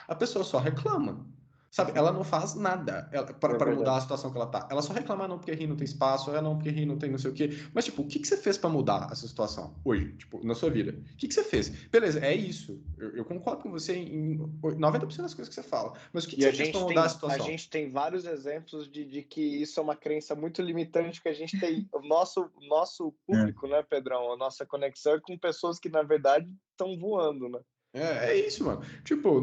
A pessoa só reclama. Sabe, ela não faz nada para mudar a situação que ela tá. Ela só reclama, não, porque rir não tem espaço, não, porque rir não tem não sei o quê. Mas, tipo, o que você fez para mudar essa situação hoje, tipo, na sua vida? O que você fez? Beleza, é isso. Eu concordo com você em 90% das coisas que você fala. Mas o que você fez para mudar a situação? A gente tem vários exemplos de que isso é uma crença muito limitante, que a gente tem o nosso público, né, Pedrão? A nossa conexão é com pessoas que, na verdade, estão voando, né? É isso, mano. Tipo,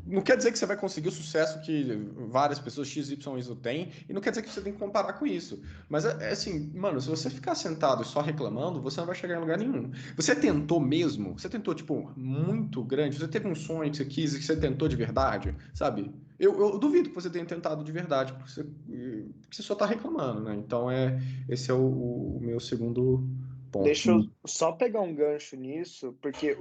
não quer dizer que você vai conseguir o sucesso que várias pessoas XYZ têm, e não quer dizer que você tem que comparar com isso. Mas é assim, mano, se você ficar sentado e só reclamando, você não vai chegar em lugar nenhum. Você tentou mesmo? Você tentou, tipo, muito grande? Você teve um sonho que você quis e que você tentou de verdade? Sabe? Eu duvido que você tenha tentado de verdade, porque você só tá reclamando, né? Então, esse é o meu segundo ponto. Deixa eu só pegar um gancho nisso, porque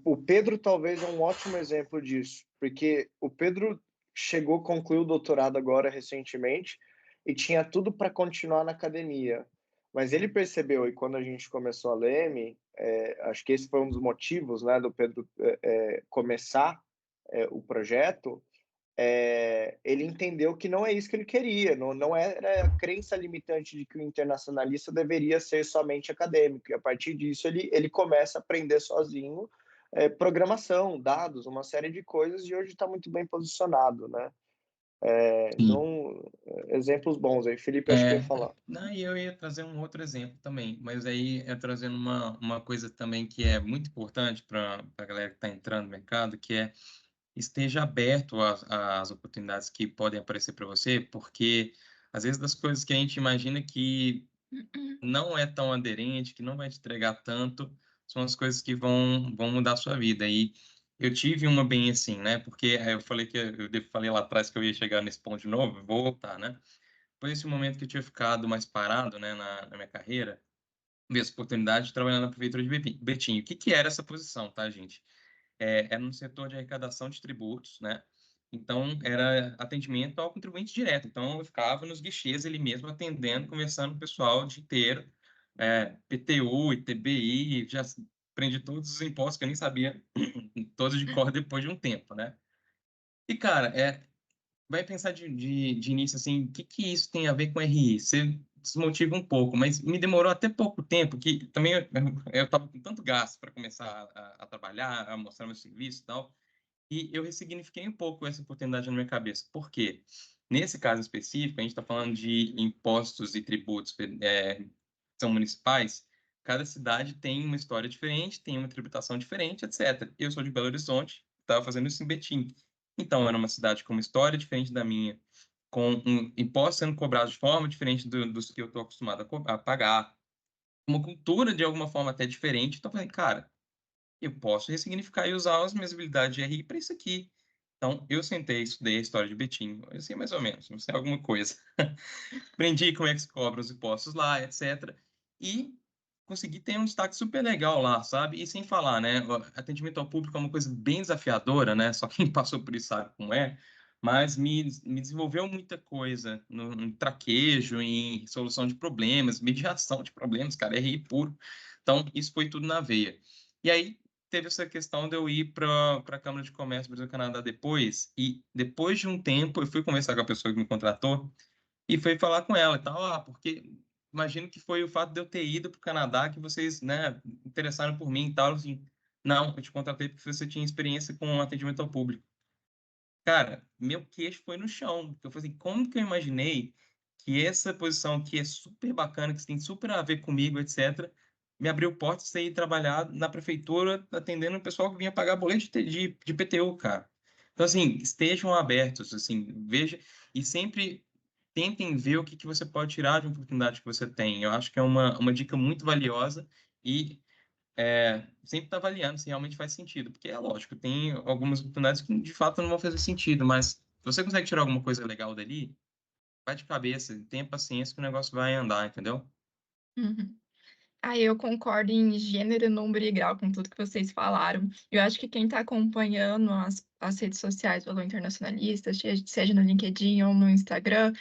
o Pedro talvez é um ótimo exemplo disso, porque o Pedro concluiu o doutorado agora recentemente e tinha tudo para continuar na academia, mas ele percebeu, e quando a gente começou a Leme, acho que esse foi um dos motivos, né, do Pedro começar o projeto. Ele entendeu que não é isso que ele queria, não era a crença limitante de que o internacionalista deveria ser somente acadêmico, e a partir disso ele começa a aprender sozinho programação, dados, uma série de coisas, e hoje está muito bem posicionado, né? Então, exemplos bons aí. Felipe, acho que ia falar. Não, e eu ia trazer um outro exemplo também, mas aí é trazendo uma coisa também que é muito importante para a galera que está entrando no mercado, que é esteja aberto às oportunidades que podem aparecer para você, porque às vezes das coisas que a gente imagina que não é tão aderente, que não vai te entregar tanto, são as coisas que vão mudar a sua vida. E eu tive uma bem assim, né? Porque eu falei lá atrás que eu ia chegar nesse ponto de novo, vou voltar, né? Depois desse momento que eu tinha ficado mais parado, né, na minha carreira, vi essa oportunidade de trabalhar na prefeitura de Betim. O que era essa posição, tá, gente? Era no setor de arrecadação de tributos, né? Então, era atendimento ao contribuinte direto. Então, eu ficava nos guichês ali mesmo, atendendo, conversando com o pessoal o dia inteiro. PTU, ITBI, já aprendi todos os impostos que eu nem sabia, todos de cor depois de um tempo, né? E, cara, vai pensar de início assim, o que isso tem a ver com RI? Você desmotiva um pouco, mas me demorou até pouco tempo, que também eu estava com tanto gasto para começar a trabalhar, a mostrar meu serviço e tal, e eu ressignifiquei um pouco essa oportunidade na minha cabeça. Por quê? Nesse caso específico, a gente está falando de impostos e tributos que são municipais. Cada cidade tem uma história diferente, tem uma tributação diferente, etc. Eu sou de Belo Horizonte, estava fazendo isso em Betim. Então, era uma cidade com uma história diferente da minha, com impostos sendo cobrados de forma diferente dos que eu estou acostumado a pagar, uma cultura de alguma forma até diferente. Então, eu falei, cara, eu posso ressignificar e usar as minhas habilidades de RI para isso aqui. Então, eu sentei, estudei a história de Betim, eu sei mais ou menos, não sei alguma coisa. Aprendi como é que se cobram os impostos lá, etc. E consegui ter um destaque super legal lá, sabe? E sem falar, né? O atendimento ao público é uma coisa bem desafiadora, né? Só quem passou por isso sabe como é. Mas me desenvolveu muita coisa no traquejo, em solução de problemas, mediação de problemas, cara, RI puro. Então, isso foi tudo na veia. E aí, teve essa questão de eu ir para a Câmara de Comércio Brasil-Canadá depois. E depois de um tempo, eu fui conversar com a pessoa que me contratou e foi falar com ela e tal, porque imagino que foi o fato de eu ter ido para o Canadá que vocês, né, interessaram por mim e tal, assim. Não, eu te contratei porque você tinha experiência com atendimento ao público. Cara, meu queixo foi no chão, porque eu falei assim, como que eu imaginei que essa posição que é super bacana, que tem super a ver comigo, etc., me abriu portas de ir trabalhar na prefeitura atendendo o pessoal que vinha pagar boleto de PTU, cara. Então, assim, estejam abertos, assim, veja, e sempre tentem ver o que você pode tirar de uma oportunidade que você tem. Eu acho que é uma dica muito valiosa e sempre está avaliando se realmente faz sentido, porque é lógico, tem algumas oportunidades que de fato não vão fazer sentido, mas se você consegue tirar alguma coisa legal dali, vai de cabeça, tenha paciência que o negócio vai andar, entendeu? Uhum. Eu concordo em gênero, número e grau com tudo que vocês falaram. Eu acho que quem está acompanhando as redes sociais do Alô Internacionalista, seja no LinkedIn ou no Instagram,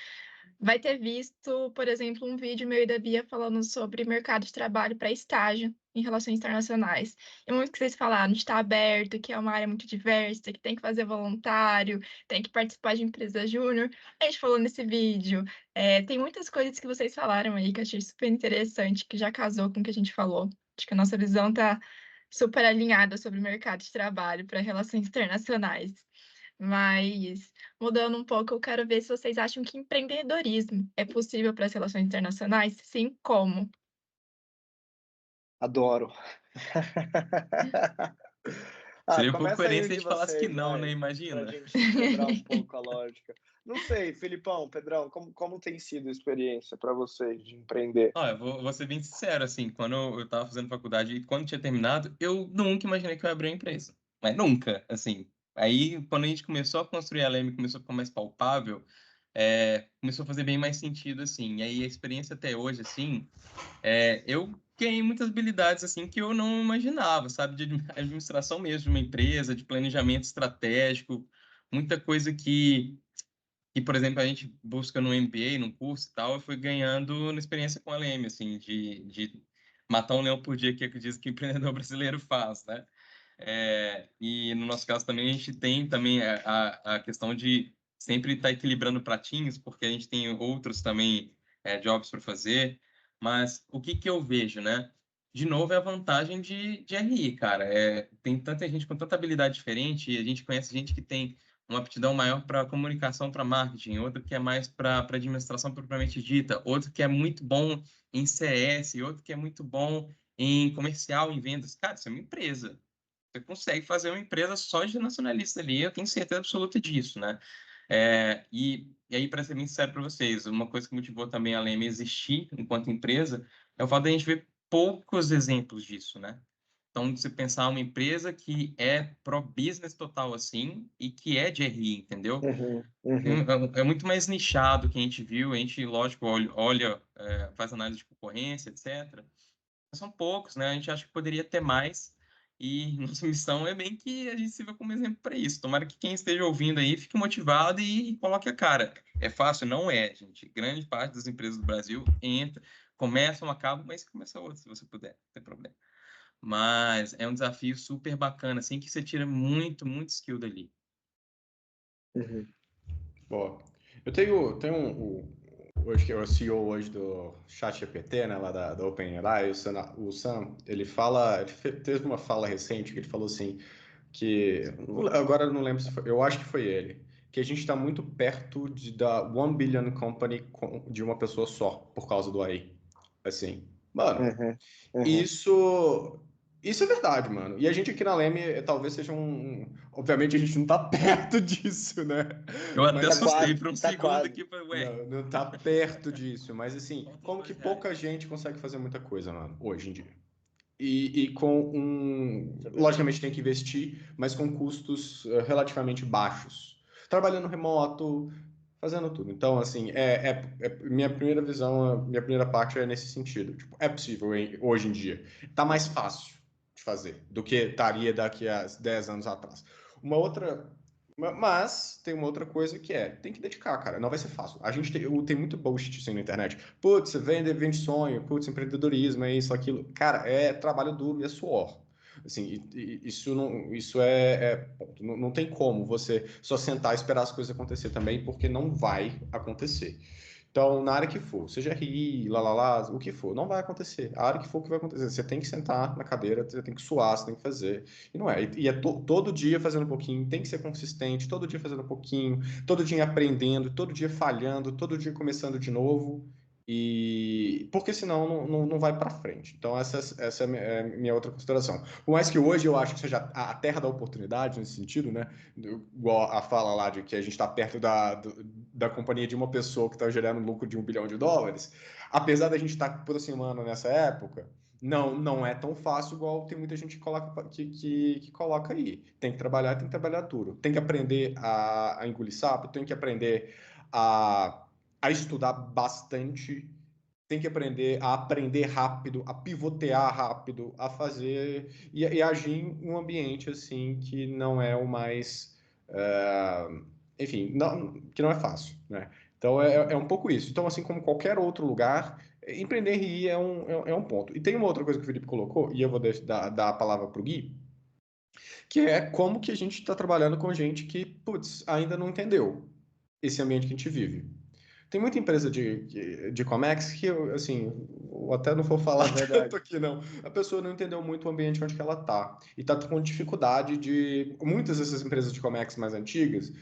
vai ter visto, por exemplo, um vídeo meu e da Bia falando sobre mercado de trabalho para estágio em relações internacionais. E muito que vocês falaram de estar aberto, que é uma área muito diversa, que tem que fazer voluntário, tem que participar de empresa júnior. A gente falou nesse vídeo. Tem muitas coisas que vocês falaram aí que eu achei super interessante, que já casou com o que a gente falou. Acho que a nossa visão está super alinhada sobre o mercado de trabalho para relações internacionais. Mas, mudando um pouco, eu quero ver se vocês acham que empreendedorismo é possível para as relações internacionais? Sim, como? Adoro. Seria um pouco Começa aí coerente um se a de gente falasse que vocês, não, né? vai, pra Imagina. gente quebrar um pouco a lógica. Não sei, Felipão, Pedrão, como tem sido a experiência para vocês de empreender? Olha, vou ser bem sincero, assim, quando eu estava fazendo faculdade e quando tinha terminado, eu nunca imaginei que eu ia abrir uma empresa. Mas nunca, assim. Aí, quando a gente começou a construir a Leme, começou a ficar mais palpável, começou a fazer bem mais sentido, assim. E aí, a experiência até hoje, assim, eu ganhei muitas habilidades, assim, que eu não imaginava, sabe? De administração mesmo de uma empresa, de planejamento estratégico, muita coisa que, por exemplo, a gente busca no MBA, no curso e tal, eu fui ganhando na experiência com a LM, assim, de matar um leão por dia, que é o que diz que o empreendedor brasileiro faz, né? E no nosso caso também, a gente tem também a questão de sempre estar equilibrando pratinhos, porque a gente tem outros também jobs para fazer, mas o que eu vejo, né? De novo, é a vantagem de RI, cara. Tem tanta gente com tanta habilidade diferente, e a gente conhece gente que tem uma aptidão maior para comunicação, para marketing, outro que é mais para administração propriamente dita, outro que é muito bom em CS, outro que é muito bom em comercial, em vendas. Cara, isso é uma empresa. Você consegue fazer uma empresa só de nacionalista ali, eu tenho certeza absoluta disso, né? E aí, para ser bem sincero para vocês, uma coisa que motivou também a Leme existir enquanto empresa é o fato de a gente ver poucos exemplos disso, né? Então, você pensar uma empresa que é pro-business total assim e que é de RI, entendeu? Uhum, uhum. É muito mais nichado que a gente viu, a gente, lógico, olha, faz análise de concorrência, etc. Mas são poucos, né? A gente acha que poderia ter mais e nossa missão é bem que a gente sirva como exemplo para isso. Tomara que quem esteja ouvindo aí fique motivado e coloque a cara. É fácil? Não é, gente. Grande parte das empresas do Brasil entra, começam, acabam, mas começa outra, se você puder, não tem problema. Mas é um desafio super bacana, assim, que você tira muito, muito skill dali. Uhum. Boa. Eu tenho hoje, que é o CEO hoje do ChatGPT, né, lá da OpenAI, o Sam, ele teve uma fala recente que ele falou assim, que agora eu não lembro se foi, eu acho que foi ele, que a gente está muito perto da 1 billion company de uma pessoa só, por causa do AI. Assim, mano, isso é verdade, mano. E a gente aqui na Leme talvez seja obviamente a gente não tá perto disso, né? Eu até Mas, assustei por um tá segundo quase. aqui, ué. não tá perto disso, mas assim, Faltam como que R$2. pouca gente consegue fazer muita coisa, mano, hoje em dia? E com Isso é verdade. logicamente tem que investir, mas com custos relativamente baixos. Trabalhando remoto, fazendo tudo. Então, assim, minha primeira visão, minha primeira parte é nesse sentido. Tipo, é possível hoje em dia. Tá mais fácil de fazer do que estaria daqui a 10 anos atrás. Mas tem uma outra coisa que tem que dedicar, cara. Não vai ser fácil. A gente tem muito bullshit assim na internet. Putz, vende sonho. Putz, empreendedorismo, é isso, aquilo. Cara, é trabalho duro e é suor. Assim, isso ponto. Não tem como você só sentar e esperar as coisas acontecer também, porque não vai acontecer. Então, na área que for, seja RI, o que for, não vai acontecer. A área que for, o que vai acontecer? Você tem que sentar na cadeira, você tem que suar, você tem que fazer. E não é. E é todo dia fazendo um pouquinho, tem que ser consistente, todo dia fazendo um pouquinho, todo dia aprendendo, todo dia falhando, todo dia começando de novo. Porque senão não vai para frente. Então, essa é a minha outra consideração. Por mais que hoje eu acho que seja a terra da oportunidade, nesse sentido, né? Igual a fala lá de que a gente está perto da companhia de uma pessoa que está gerando lucro de $1 bilhão. Apesar da gente estar aproximando nessa época, não é tão fácil igual tem muita gente que coloca aí. Tem que trabalhar duro. Tem que aprender a engolir sapo, tem que aprender a estudar bastante, tem que aprender a aprender rápido, a pivotear rápido, a fazer e agir em um ambiente assim que não é o mais, enfim, que não é fácil, né? Então é um pouco isso. Então, assim como qualquer outro lugar, empreender em RI é um ponto. E tem uma outra coisa que o Felipe colocou, e eu vou dar a palavra para o Gui, que é como que a gente está trabalhando com gente que, putz, ainda não entendeu esse ambiente que a gente vive. Tem muita empresa de Comex que, assim, eu até não vou falar tanto aqui, não. A pessoa não entendeu muito o ambiente onde que ela está. E está com dificuldade de... Muitas dessas empresas de Comex mais antigas,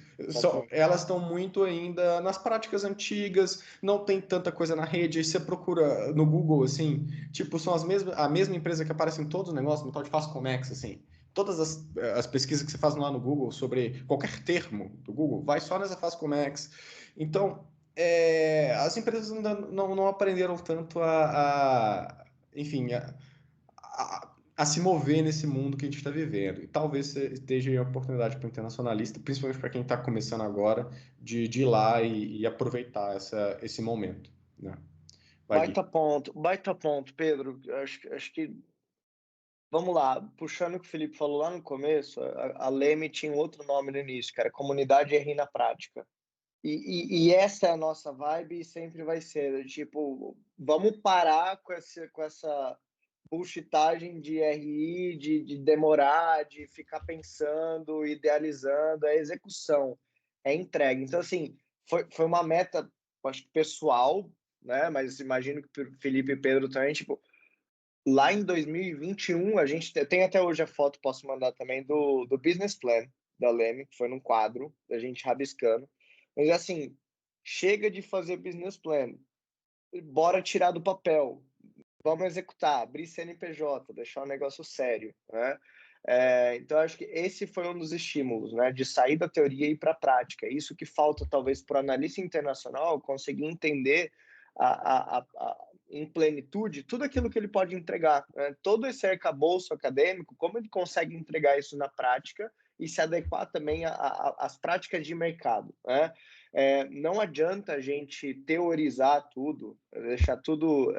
elas estão muito ainda nas práticas antigas, não tem tanta coisa na rede. Aí você procura no Google, assim, tipo, são a mesma empresa que aparece em todos os negócios, no tal de Faz Comex, assim. Todas as pesquisas que você faz lá no Google sobre qualquer termo do Google, vai só nessa Faz Comex. Então, as empresas ainda não aprenderam tanto enfim, a se mover nesse mundo que a gente está vivendo. E talvez esteja aí a oportunidade para o internacionalista, principalmente para quem está começando agora, de ir lá e aproveitar esse momento. Né? Baita ponto, Pedro. Acho que vamos lá, puxando o que o Felipe falou lá no começo, a Leme tinha um outro nome no início, cara, Comunidade RI na Prática. E essa é a nossa vibe e sempre vai ser. Tipo, vamos parar com essa bullshitagem de RI, de demorar, de ficar pensando, idealizando. É execução, é entrega. Então, assim, foi uma meta, acho que pessoal, né? Mas imagino que o Felipe e Pedro também, tipo, lá em 2021, a gente tem até hoje a foto, posso mandar também, do Business Plan da Leme, que foi num quadro, da gente rabiscando. Mas, assim, chega de fazer Business Plan, bora tirar do papel, vamos executar, abrir CNPJ, deixar um negócio sério, né? Então, acho que esse foi um dos estímulos, né? De sair da teoria e ir para a prática. Isso que falta, talvez, para o analista internacional conseguir entender em plenitude tudo aquilo que ele pode entregar, né? Todo esse arcabouço acadêmico, como ele consegue entregar isso na prática e se adequar também às práticas de mercado, né? Não adianta a gente teorizar tudo, deixar tudo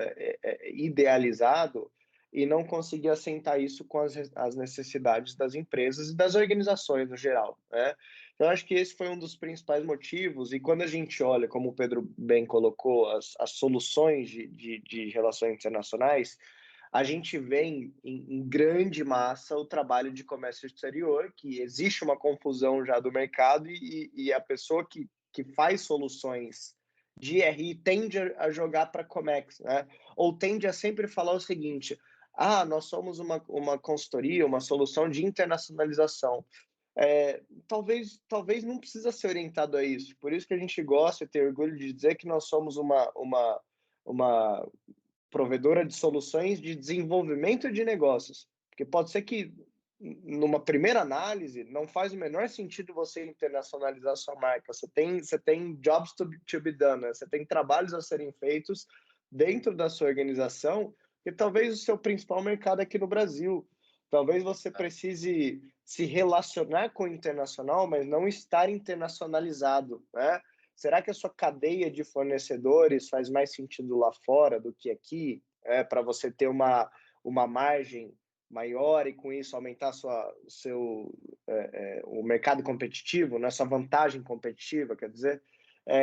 idealizado e não conseguir assentar isso com as necessidades das empresas e das organizações no geral, né? Então, acho que esse foi um dos principais motivos, e quando a gente olha, como o Pedro bem colocou, as soluções de relações internacionais, a gente vê em grande massa o trabalho de comércio exterior, que existe uma confusão já do mercado e a pessoa que faz soluções de RI tende a jogar para Comex, né? Ou tende a sempre falar o seguinte: nós somos uma consultoria, uma solução de internacionalização. Talvez não precisa ser orientado a isso. Por isso que a gente gosta e tem orgulho de dizer que nós somos uma provedora de soluções de desenvolvimento de negócios. Porque pode ser que, numa primeira análise, não faz o menor sentido você internacionalizar a sua marca. Você tem jobs to be done, né? Você tem trabalhos a serem feitos dentro da sua organização, e talvez o seu principal mercado é aqui no Brasil. Talvez você precise se relacionar com o internacional, mas não estar internacionalizado, né? Será que a sua cadeia de fornecedores faz mais sentido lá fora do que aqui? Para você ter uma margem maior e, com isso, aumentar o mercado competitivo, né? Sua vantagem competitiva, quer dizer?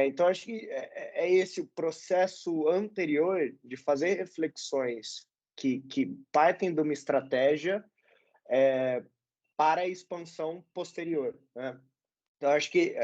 Então, acho que é esse o processo anterior de fazer reflexões que partem de uma estratégia para a expansão posterior, né? Então, acho que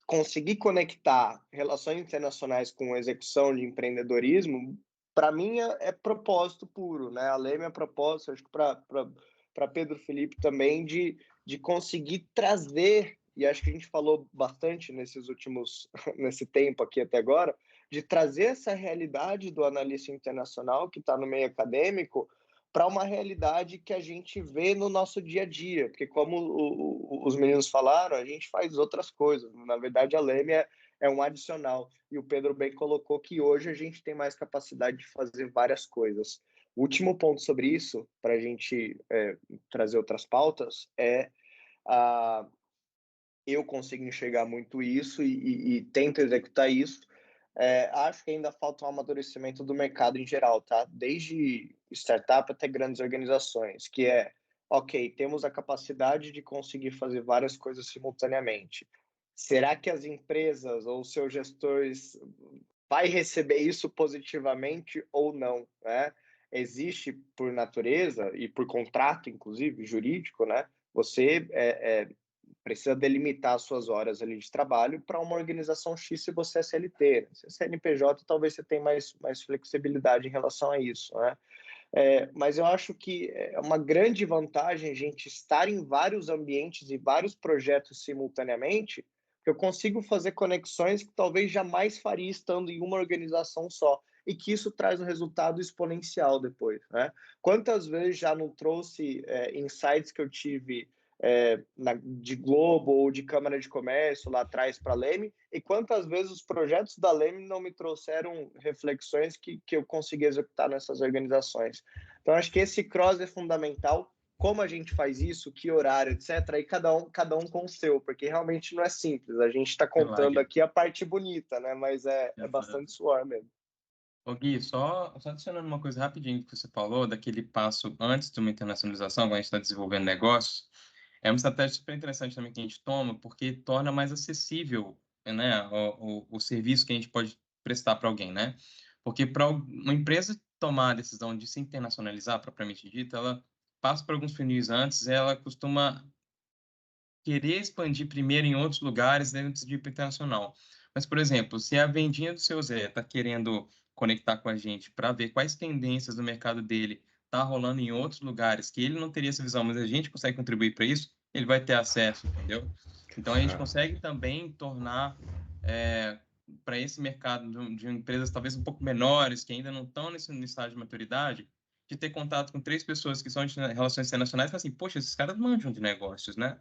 conseguir conectar relações internacionais com execução de empreendedorismo, para mim, é propósito puro, né? A Leme é propósito, acho que para Pedro Felipe também, de conseguir trazer, e acho que a gente falou bastante nesse tempo aqui até agora, de trazer essa realidade do analista internacional que está no meio acadêmico para uma realidade que a gente vê no nosso dia a dia, porque como os meninos falaram, a gente faz outras coisas. Na verdade, a Leme é um adicional. E o Pedro bem colocou que hoje a gente tem mais capacidade de fazer várias coisas. O último ponto sobre isso, para a gente trazer outras pautas, eu consigo enxergar muito isso e tento executar isso. Acho que ainda falta um amadurecimento do mercado em geral, tá? Desde startup até grandes organizações, que ok, temos a capacidade de conseguir fazer várias coisas simultaneamente. Será que as empresas ou seus gestores vai receber isso positivamente ou não, né? Existe, por natureza e por contrato, inclusive, jurídico, né? Você precisa delimitar as suas horas ali de trabalho para uma organização X se você é CLT. Se é CNPJ, talvez você tenha mais flexibilidade em relação a isso, né? Mas eu acho que é uma grande vantagem a gente estar em vários ambientes e vários projetos simultaneamente, que eu consigo fazer conexões que talvez jamais faria estando em uma organização só, e que isso traz um resultado exponencial depois, né? Quantas vezes já não trouxe insights que eu tive de Globo ou de Câmara de Comércio lá atrás para a Leme, e quantas vezes os projetos da Leme não me trouxeram reflexões que eu consegui executar nessas organizações. Então, acho que esse cross é fundamental. Como a gente faz isso, que horário, etc., e cada um com o seu, porque realmente não é simples. A gente está contando aqui a parte bonita, né? Mas é bastante suor mesmo. Ô Gui, só adicionando uma coisa rapidinho que você falou, daquele passo antes de uma internacionalização, quando a gente está desenvolvendo negócios, é uma estratégia super interessante também que a gente toma, porque torna mais acessível, né, o serviço que a gente pode prestar para alguém, né? Porque para uma empresa tomar a decisão de se internacionalizar, propriamente dita, ela passa por alguns funis antes, ela costuma querer expandir primeiro em outros lugares dentro de internacional. Mas, por exemplo, se a vendinha do seu Zé está querendo conectar com a gente para ver quais tendências do mercado dele tá rolando em outros lugares, que ele não teria essa visão, mas a gente consegue contribuir para isso, ele vai ter acesso, entendeu? Então, a gente consegue também tornar para esse mercado de empresas talvez um pouco menores, que ainda não estão nesse estágio de maturidade, de ter contato com 3 pessoas que são de relações internacionais e falar assim, poxa, esses caras manjam de negócios, né?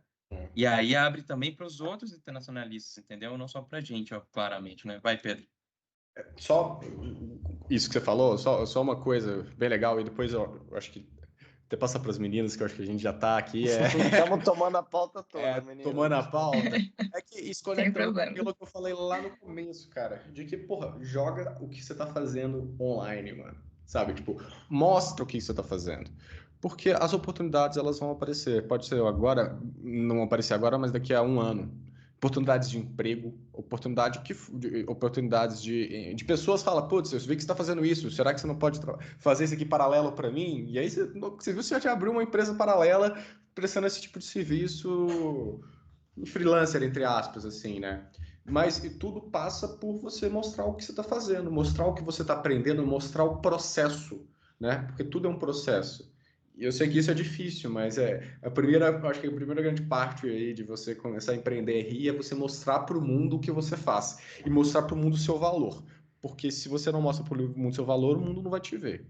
E aí abre também para os outros internacionalistas, entendeu? Não só para a gente, ó, claramente, né? Vai, Pedro. Só isso que você falou, só uma coisa bem legal, e depois eu acho que até passar para as meninas, que eu acho que a gente já está aqui. Estamos tomando a pauta toda, meninas. Tomando a pauta. É que isso conecta aquilo que eu falei lá no começo, cara, de que, porra, joga o que você está fazendo online, mano. Sabe? Tipo, mostra o que você está fazendo. Porque as oportunidades, elas vão aparecer. Pode ser agora, não aparecer agora, mas daqui a um ano. Oportunidades de emprego, oportunidades de pessoas falam, putz, eu vi que você está fazendo isso, será que você não pode fazer isso aqui paralelo para mim? E aí você viu, você já abriu uma empresa paralela prestando esse tipo de serviço freelancer, entre aspas, assim, né? Mas e tudo passa por você mostrar o que você está fazendo, mostrar o que você está aprendendo, mostrar o processo, né? Porque tudo é um processo. E eu sei que isso é difícil, mas acho que a primeira grande parte aí de você começar a empreender é você mostrar para o mundo o que você faz e mostrar para o mundo o seu valor. Porque se você não mostra para o mundo o seu valor, o mundo não vai te ver.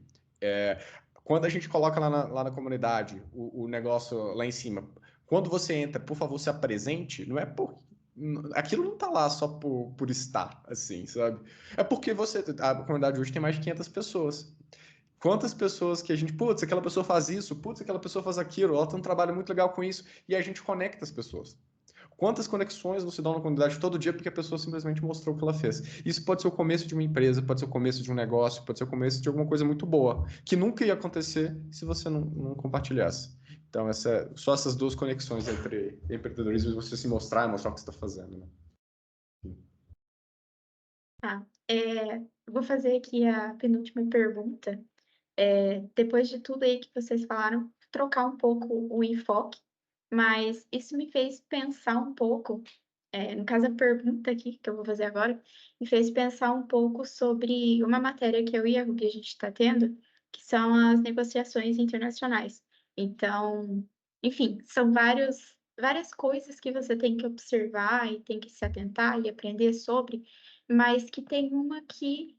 Quando a gente coloca lá na comunidade o negócio lá em cima, quando você entra, por favor, se apresente, não é por aquilo não tá lá só por estar, assim, sabe? É porque a comunidade hoje tem mais de 500 pessoas. Quantas pessoas que a gente, putz, aquela pessoa faz isso, putz, aquela pessoa faz aquilo, ela tem um trabalho muito legal com isso, e a gente conecta as pessoas. Quantas conexões você dá na comunidade todo dia porque a pessoa simplesmente mostrou o que ela fez? Isso pode ser o começo de uma empresa, pode ser o começo de um negócio, pode ser o começo de alguma coisa muito boa, que nunca ia acontecer se você não compartilhasse. Então, só essas duas conexões entre empreendedorismo e você se mostrar e mostrar o que você está fazendo, né? Tá. Vou fazer aqui a penúltima pergunta. Depois de tudo aí que vocês falaram, trocar um pouco o enfoque, mas isso me fez pensar um pouco, no caso a pergunta aqui que eu vou fazer agora, me fez pensar um pouco sobre uma matéria que eu e a Ruby a gente está tendo, que são as negociações internacionais. Então, enfim, são várias coisas que você tem que observar e tem que se atentar e aprender sobre, mas que tem uma que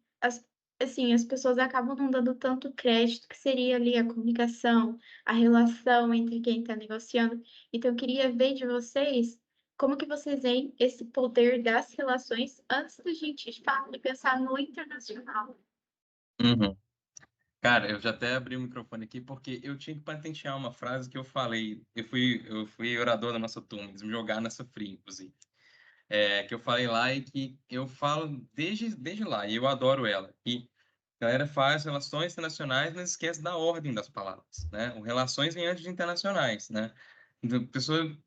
assim, as pessoas acabam não dando tanto crédito, que seria ali a comunicação, a relação entre quem está negociando. Então, eu queria ver de vocês como que vocês veem esse poder das relações antes da gente falar e pensar no internacional. Uhum. Cara, eu já até abri o microfone aqui porque eu tinha que patentear uma frase que eu falei. Eu fui orador da nossa turma, eles me jogaram nessa fria, inclusive. Que eu falei lá e que eu falo desde lá, e eu adoro ela. Que a galera faz relações internacionais, mas esquece da ordem das palavras, né? O relações vem antes de internacionais, né? Então, a pessoa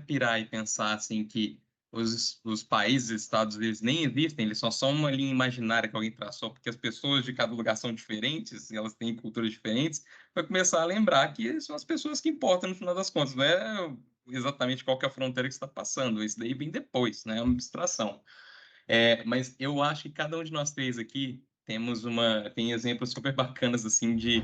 pirar e pensar assim que os países, estados, eles nem existem, eles só são uma linha imaginária que alguém traçou, porque as pessoas de cada lugar são diferentes, e elas têm culturas diferentes, vai começar a lembrar que são as pessoas que importam no final das contas, não é exatamente qual que é a fronteira que está passando, isso daí vem depois, né? É uma abstração. Mas eu acho que cada um de nós três aqui tem exemplos super bacanas assim de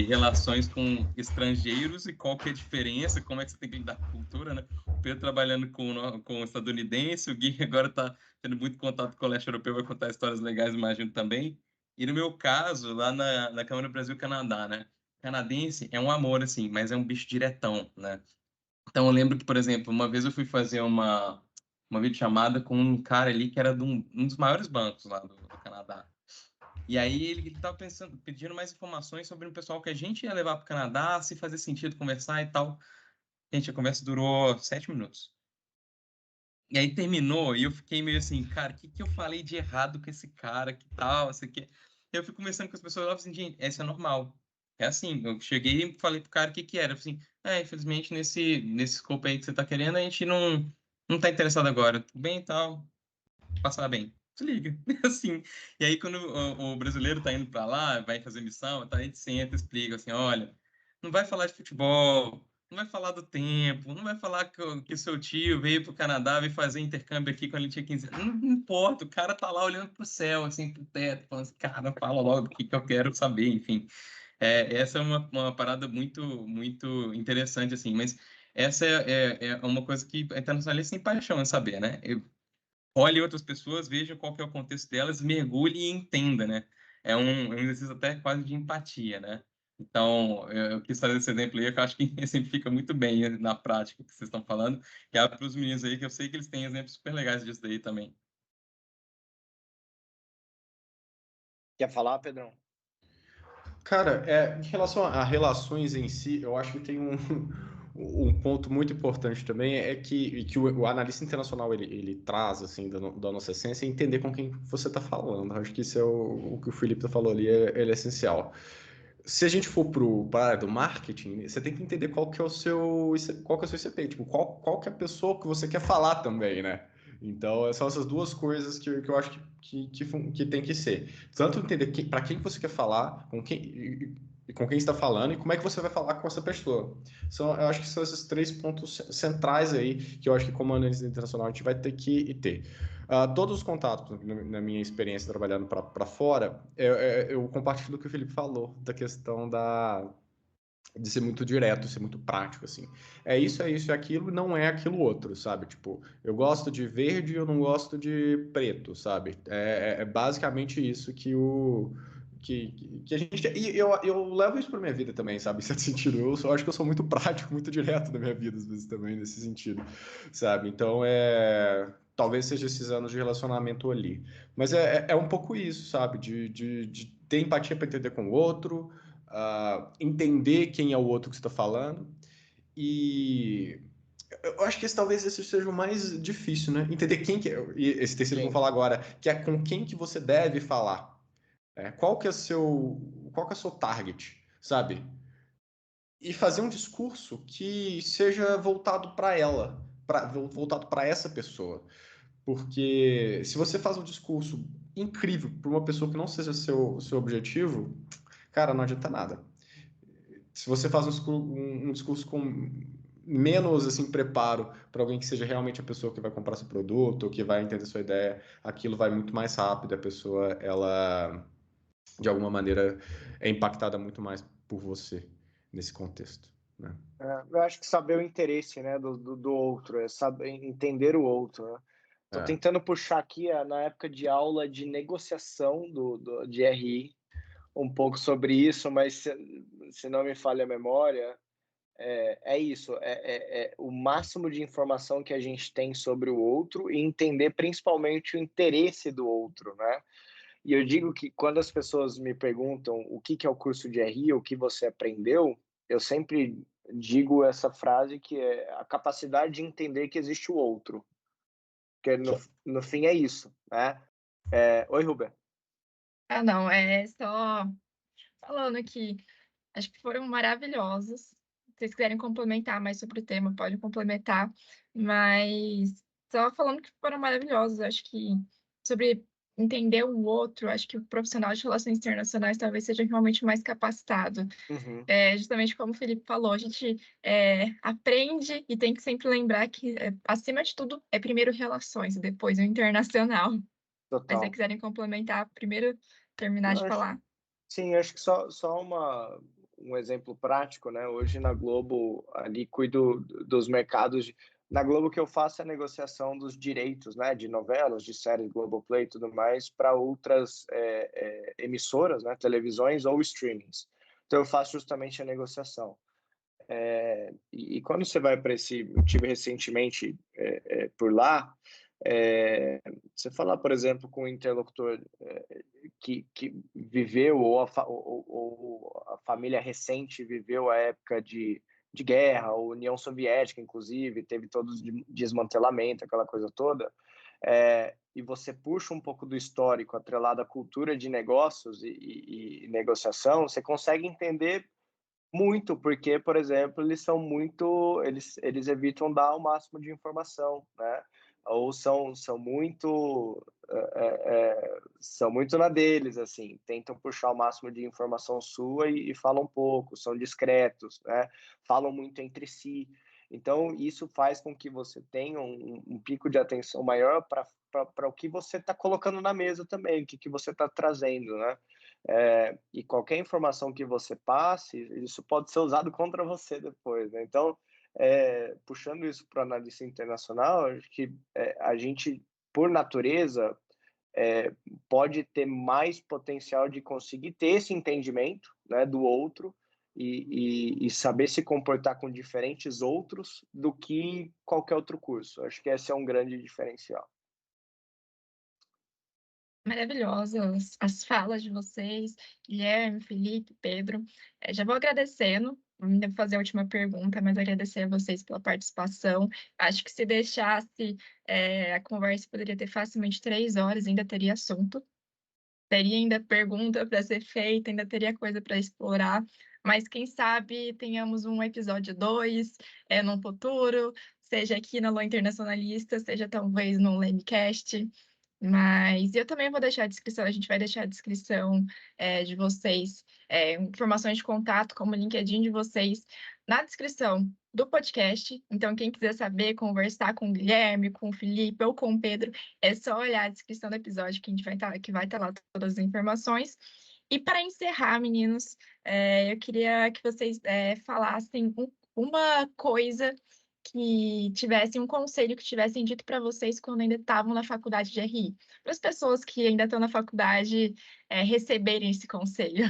relações com estrangeiros e qual que é a diferença, como é que você tem que lidar com a cultura, né? O Pedro trabalhando com o estadunidense, o Gui agora está tendo muito contato com o leste europeu, vai contar histórias legais, imagino também. E no meu caso, lá na Câmara Brasil-Canadá, né? Canadense é um amor, assim, mas é um bicho diretão, né? Então, eu lembro que, por exemplo, uma vez eu fui fazer uma videochamada com um cara ali que era de um dos maiores bancos lá do Canadá. E aí ele estava pedindo mais informações sobre um pessoal que a gente ia levar para o Canadá, se fazia sentido conversar e tal. Gente, a conversa durou 7 minutos. E aí terminou e eu fiquei meio assim, cara, o que eu falei de errado com esse cara, que tal, isso aqui. Eu fui conversando com as pessoas e eu falei assim, gente, isso é normal. É assim, eu cheguei e falei pro cara o que era. Eu falei assim, infelizmente, nesse escopo aí que você tá querendo, a gente não tá interessado agora. Tudo bem e tal, passar bem. Desliga. Assim. E aí, quando o brasileiro tá indo para lá, vai fazer missão, tá, a gente senta e explica assim: olha, não vai falar de futebol, não vai falar do tempo, não vai falar que o seu tio veio para o Canadá, veio fazer intercâmbio aqui quando ele tinha 15 anos. Não importa, o cara tá lá olhando pro céu, assim, pro teto, falando assim: cara, fala logo o que eu quero saber, enfim. Essa é uma parada muito, muito interessante, assim, mas essa é uma coisa que a internacionalista tem paixão em saber, né? Olhe outras pessoas, veja qual que é o contexto delas, mergulhe e entenda, né? É um exercício até quase de empatia, né? Então, eu quis fazer esse exemplo aí, que eu acho que exemplifica muito bem na prática o que vocês estão falando, e abre para os meninos aí, que eu sei que eles têm exemplos super legais disso daí também. Quer falar, Pedrão? Cara, em relação a relações em si, eu acho que tem um ponto muito importante também, que o analista internacional ele traz, assim, da nossa essência, é entender com quem você está falando. Eu acho que isso é o que o Felipe falou ali, ele é essencial. Se a gente for para a área do marketing, você tem que entender qual que é o seu ICP, tipo, qual que é a pessoa que você quer falar também, né? Então, são essas duas coisas que eu acho que tem que ser. Tanto entender para quem você quer falar, com quem está falando e como é que você vai falar com essa pessoa. Eu acho que são esses três pontos centrais aí que eu acho que como analista internacional a gente vai ter que ter. Todos os contatos, na minha experiência trabalhando para fora, eu compartilho o que o Felipe falou, da questão de ser muito direto, ser muito prático, assim. É isso, é aquilo, não é aquilo outro, sabe? Tipo, eu gosto de verde e eu não gosto de preto, sabe? É basicamente isso que a gente... E eu levo isso para minha vida também, sabe? Em certo sentido. Eu acho que eu sou muito prático, muito direto na minha vida, às vezes, também, nesse sentido, sabe? Então, talvez seja esses anos de relacionamento ali. Mas é um pouco isso, sabe? De ter empatia para entender com o outro, entender quem é o outro que está falando. E eu acho que talvez esse seja o mais difícil, né? Entender quem que é. E esse terceiro que eu vou falar agora, que é com quem que você deve falar. Qual que é o seu target, sabe? E fazer um discurso que seja voltado para ela, voltado para essa pessoa. Porque se você faz um discurso incrível para uma pessoa que não seja seu objetivo, cara, não adianta nada. Se você faz um discurso com menos assim preparo para alguém que seja realmente a pessoa que vai comprar seu produto ou que vai entender sua ideia, aquilo vai muito mais rápido, a pessoa ela de alguma maneira é impactada muito mais por você nesse contexto, né? Eu acho que saber o interesse, né, do outro, é saber entender o outro, né? Tô tentando puxar aqui, na época de aula de negociação de RI, um pouco sobre isso, mas se não me falha a memória, é isso, o máximo de informação que a gente tem sobre o outro e entender principalmente o interesse do outro, né? E eu digo que quando as pessoas me perguntam o que é o curso de RI, o que você aprendeu, eu sempre digo essa frase que é a capacidade de entender que existe o outro, que no fim é isso, né? Oi, Ruber. Não, é só falando aqui. Acho que foram maravilhosos. Se vocês quiserem complementar mais sobre o tema, podem complementar. Mas só falando que foram maravilhosos. Acho que sobre entender o outro, acho que o profissional de relações internacionais talvez seja realmente mais capacitado. Uhum. Justamente como o Felipe falou, a gente aprende e tem que sempre lembrar que, acima de tudo, é primeiro relações e depois o internacional. Mas se Total. vocês quiserem complementar, primeiro terminar de falar. Sim, acho que só um exemplo prático, né? Hoje na Globo, ali cuido dos mercados. Na Globo, o que eu faço é a negociação dos direitos, né? De novelas, de séries, Globoplay e tudo mais, para outras emissoras, né? Televisões ou streamings. Então, eu faço justamente a negociação. E quando você vai para eu tive recentemente por lá, você falar, por exemplo, com um interlocutor que viveu, ou a família recente viveu a época de guerra, a União Soviética, inclusive, teve todo o desmantelamento, aquela coisa toda, e você puxa um pouco do histórico atrelado à cultura de negócios e negociação, você consegue entender muito, porque, por exemplo, eles evitam dar o máximo de informação, né? Ou são muito na deles, assim, tentam puxar o máximo de informação sua e falam pouco, são discretos, né? Falam muito entre si. Então, isso faz com que você tenha um pico de atenção maior para o que você está colocando na mesa também, o que você está trazendo, né? E qualquer informação que você passe, isso pode ser usado contra você depois, né? Então, puxando isso para a análise internacional, acho que a gente, por natureza, pode ter mais potencial de conseguir ter esse entendimento, né, do outro e saber se comportar com diferentes outros do que qualquer outro curso. Acho que esse é um grande diferencial. Maravilhosas as falas de vocês, Guilherme, Felipe, Pedro. Já vou agradecendo, ainda vou fazer a última pergunta, mas agradecer a vocês pela participação. Acho que se deixasse, a conversa poderia ter facilmente 3 horas, ainda teria assunto. Teria ainda pergunta para ser feita, ainda teria coisa para explorar, mas quem sabe tenhamos um episódio 2 no futuro, seja aqui na Lua Internacionalista, seja talvez no Lemcast. Mas eu também vou deixar a descrição, a gente vai deixar a descrição de vocês, informações de contato, como o LinkedIn de vocês, na descrição do podcast. Então, quem quiser saber, conversar com o Guilherme, com o Felipe ou com o Pedro, é só olhar a descrição do episódio que vai estar lá todas as informações. E para encerrar, meninos, eu queria que vocês falassem uma coisa que tivessem, um conselho que tivessem dito para vocês quando ainda estavam na faculdade de RI. Para as pessoas que ainda estão na faculdade receberem esse conselho.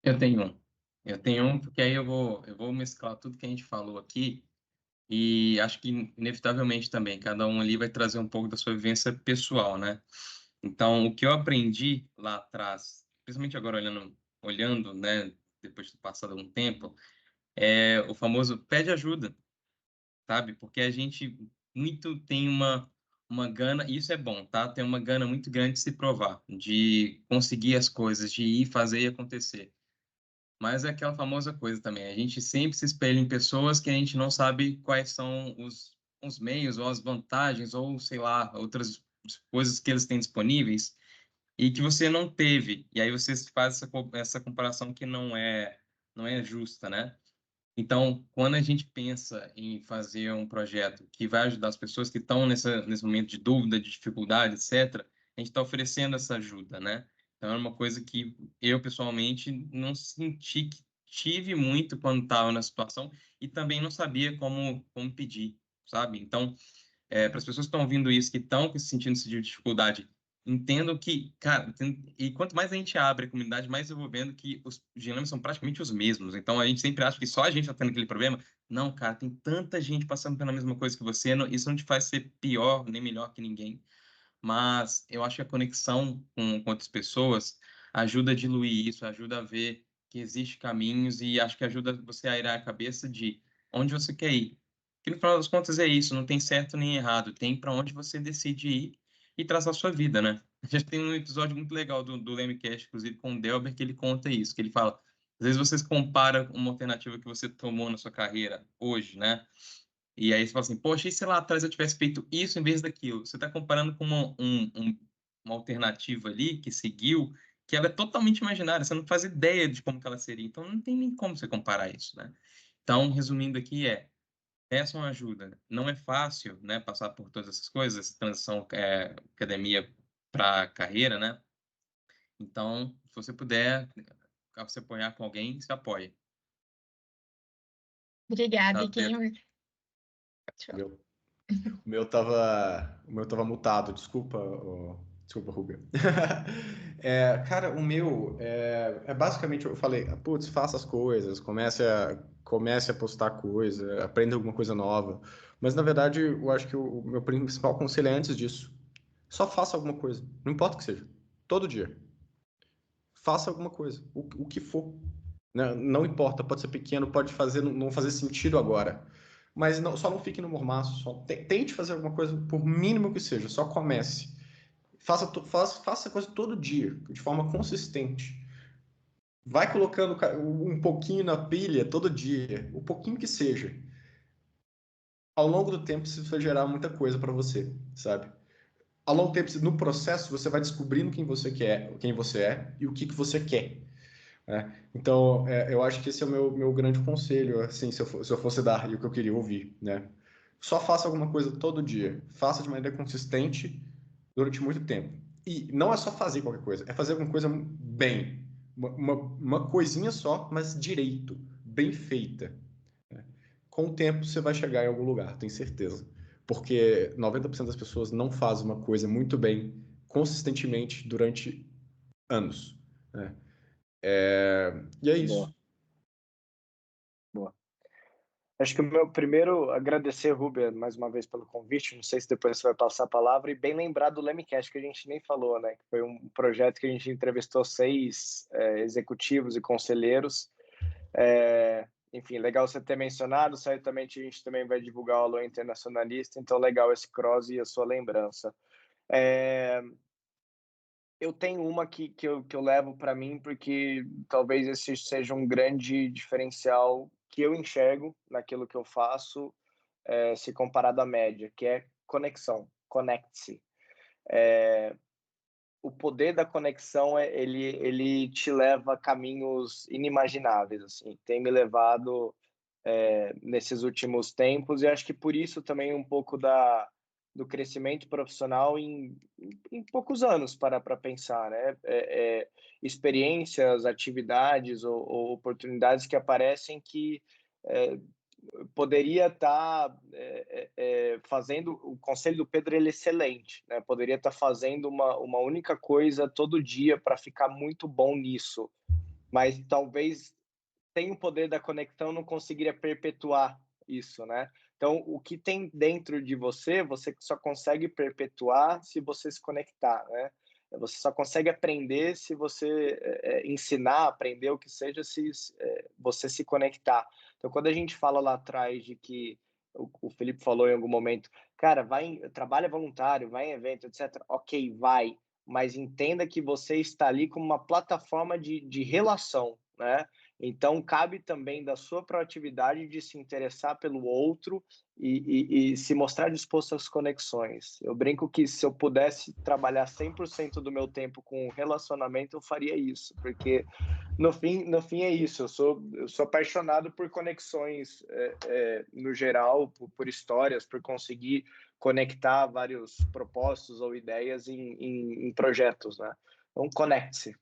Eu tenho um. Eu tenho um, porque aí eu vou mesclar tudo que a gente falou aqui e acho que, inevitavelmente também, cada um ali vai trazer um pouco da sua vivência pessoal, né? Então, o que eu aprendi lá atrás, principalmente agora olhando, né, depois de passado um tempo, é o famoso pede ajuda, sabe? Porque a gente muito tem uma gana, e isso é bom, tá? Tem uma gana muito grande de se provar, de conseguir as coisas, de ir fazer e acontecer. Mas é aquela famosa coisa também, a gente sempre se espelha em pessoas que a gente não sabe quais são os meios ou as vantagens ou, sei lá, outras coisas que eles têm disponíveis e que você não teve. E aí você faz essa comparação que não é justa, né? Então, quando a gente pensa em fazer um projeto que vai ajudar as pessoas que estão nesse momento de dúvida, de dificuldade, etc., a gente está oferecendo essa ajuda, né? Então, é uma coisa que eu, pessoalmente, não senti que tive muito quando estava na situação e também não sabia como pedir, sabe? Então, para as pessoas que estão ouvindo isso, que estão sentindo esse tipo de dificuldade, entendo que, cara, e quanto mais a gente abre a comunidade, mais eu vou vendo que os dilemas são praticamente os mesmos. Então a gente sempre acha que só a gente está tendo aquele problema. Não, cara, tem tanta gente passando pela mesma coisa que você. Isso não te faz ser pior nem melhor que ninguém. Mas eu acho que a conexão com outras pessoas ajuda a diluir isso, ajuda a ver que existem caminhos e acho que ajuda você a irar a cabeça de onde você quer ir. Que no final das contas é isso, não tem certo nem errado, tem para onde você decide ir e traçar a sua vida, né? A gente tem um episódio muito legal do Lemcast, inclusive com o Delber, que ele conta isso, que ele fala, às vezes você compara uma alternativa que você tomou na sua carreira hoje, né? E aí você fala assim, poxa, e se lá atrás eu tivesse feito isso em vez daquilo? Você está comparando com uma alternativa ali que seguiu, que ela é totalmente imaginária, você não faz ideia de como que ela seria. Então não tem nem como você comparar isso, né? Então, resumindo aqui, peçam ajuda. Não é fácil, né, passar por todas essas coisas, essa transição academia para carreira, né? Então, se você puder se apoiar com alguém, se apoie. Obrigada. Tá, E quem... Pedro? Pode falar. Meu, o meu tava mutado, desculpa, desculpa, Rubia. Cara, o meu é basicamente, eu falei, putz, faça as coisas, comece a postar coisa, aprenda alguma coisa nova. Mas, na verdade, eu acho que o meu principal conselho é antes disso. Só faça alguma coisa, não importa o que seja, todo dia. Faça alguma coisa, o que for. Não importa, pode ser pequeno, pode fazer, não fazer sentido agora. Mas só não fique no mormaço, tente fazer alguma coisa, por mínimo que seja, só comece. Faça a coisa todo dia, de forma consistente. Vai colocando um pouquinho na pilha todo dia, o pouquinho que seja. Ao longo do tempo, isso vai gerar muita coisa para você, sabe? Ao longo do tempo, no processo, você vai descobrindo quem você é e o que você quer. Né? Então, eu acho que esse é o meu grande conselho, assim, se eu fosse dar e o que eu queria ouvir, né? Só faça alguma coisa todo dia. Faça de maneira consistente durante muito tempo. E não é só fazer qualquer coisa, é fazer alguma coisa bem. Uma coisinha só, mas direito, bem feita. Né? Com o tempo, você vai chegar em algum lugar, tenho certeza. Porque 90% das pessoas não fazem uma coisa muito bem, consistentemente, durante anos. Né? E é Boa, isso. boa. Acho que o meu primeiro, agradecer, Rubia, mais uma vez pelo convite. Não sei se depois você vai passar a palavra. E bem lembrar do Lemcast, que a gente nem falou, né? Que foi um projeto que a gente entrevistou 6 executivos e conselheiros. Enfim, legal você ter mencionado. Certamente a gente também vai divulgar o Alô Internacionalista. Então, legal esse cross e a sua lembrança. Eu tenho uma que eu levo para mim, porque talvez esse seja um grande diferencial que eu enxergo naquilo que eu faço, se comparado à média, que é conexão, conecte-se. o poder da conexão, ele te leva a caminhos inimagináveis, assim. Tem me levado nesses últimos tempos, e acho que por isso também um pouco do crescimento profissional em poucos anos, para pensar, né? Experiências, atividades ou oportunidades que aparecem que poderia estar fazendo. O conselho do Pedro, ele é excelente, né? Poderia estar fazendo uma única coisa todo dia para ficar muito bom nisso, mas talvez sem o poder da conexão não conseguiria perpetuar isso, né? Então, o que tem dentro de você só consegue perpetuar se você se conectar, né? Você só consegue aprender se você ensinar, aprender o que seja, se você se conectar. Então, quando a gente fala lá atrás de que o Felipe falou em algum momento, cara, trabalha voluntário, vai em evento, etc. Ok, vai, mas entenda que você está ali como uma plataforma de relação, né? Então, cabe também da sua proatividade de se interessar pelo outro e se mostrar disposto às conexões. Eu brinco que se eu pudesse trabalhar 100% do meu tempo com relacionamento, eu faria isso, porque no fim é isso. Eu sou apaixonado por conexões no geral, por histórias, por conseguir conectar vários propósitos ou ideias em projetos, né? Então, conecte-se.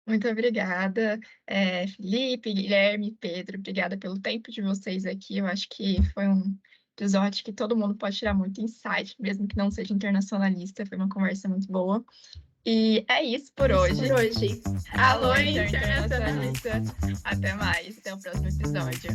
Muito obrigada, Felipe, Guilherme, Pedro. Obrigada pelo tempo de vocês aqui. Eu acho que foi um episódio que todo mundo pode tirar muito insight, mesmo que não seja internacionalista. Foi uma conversa muito boa. E é isso por hoje. Alô, Alô, internacionalista. Até mais. Até o próximo episódio.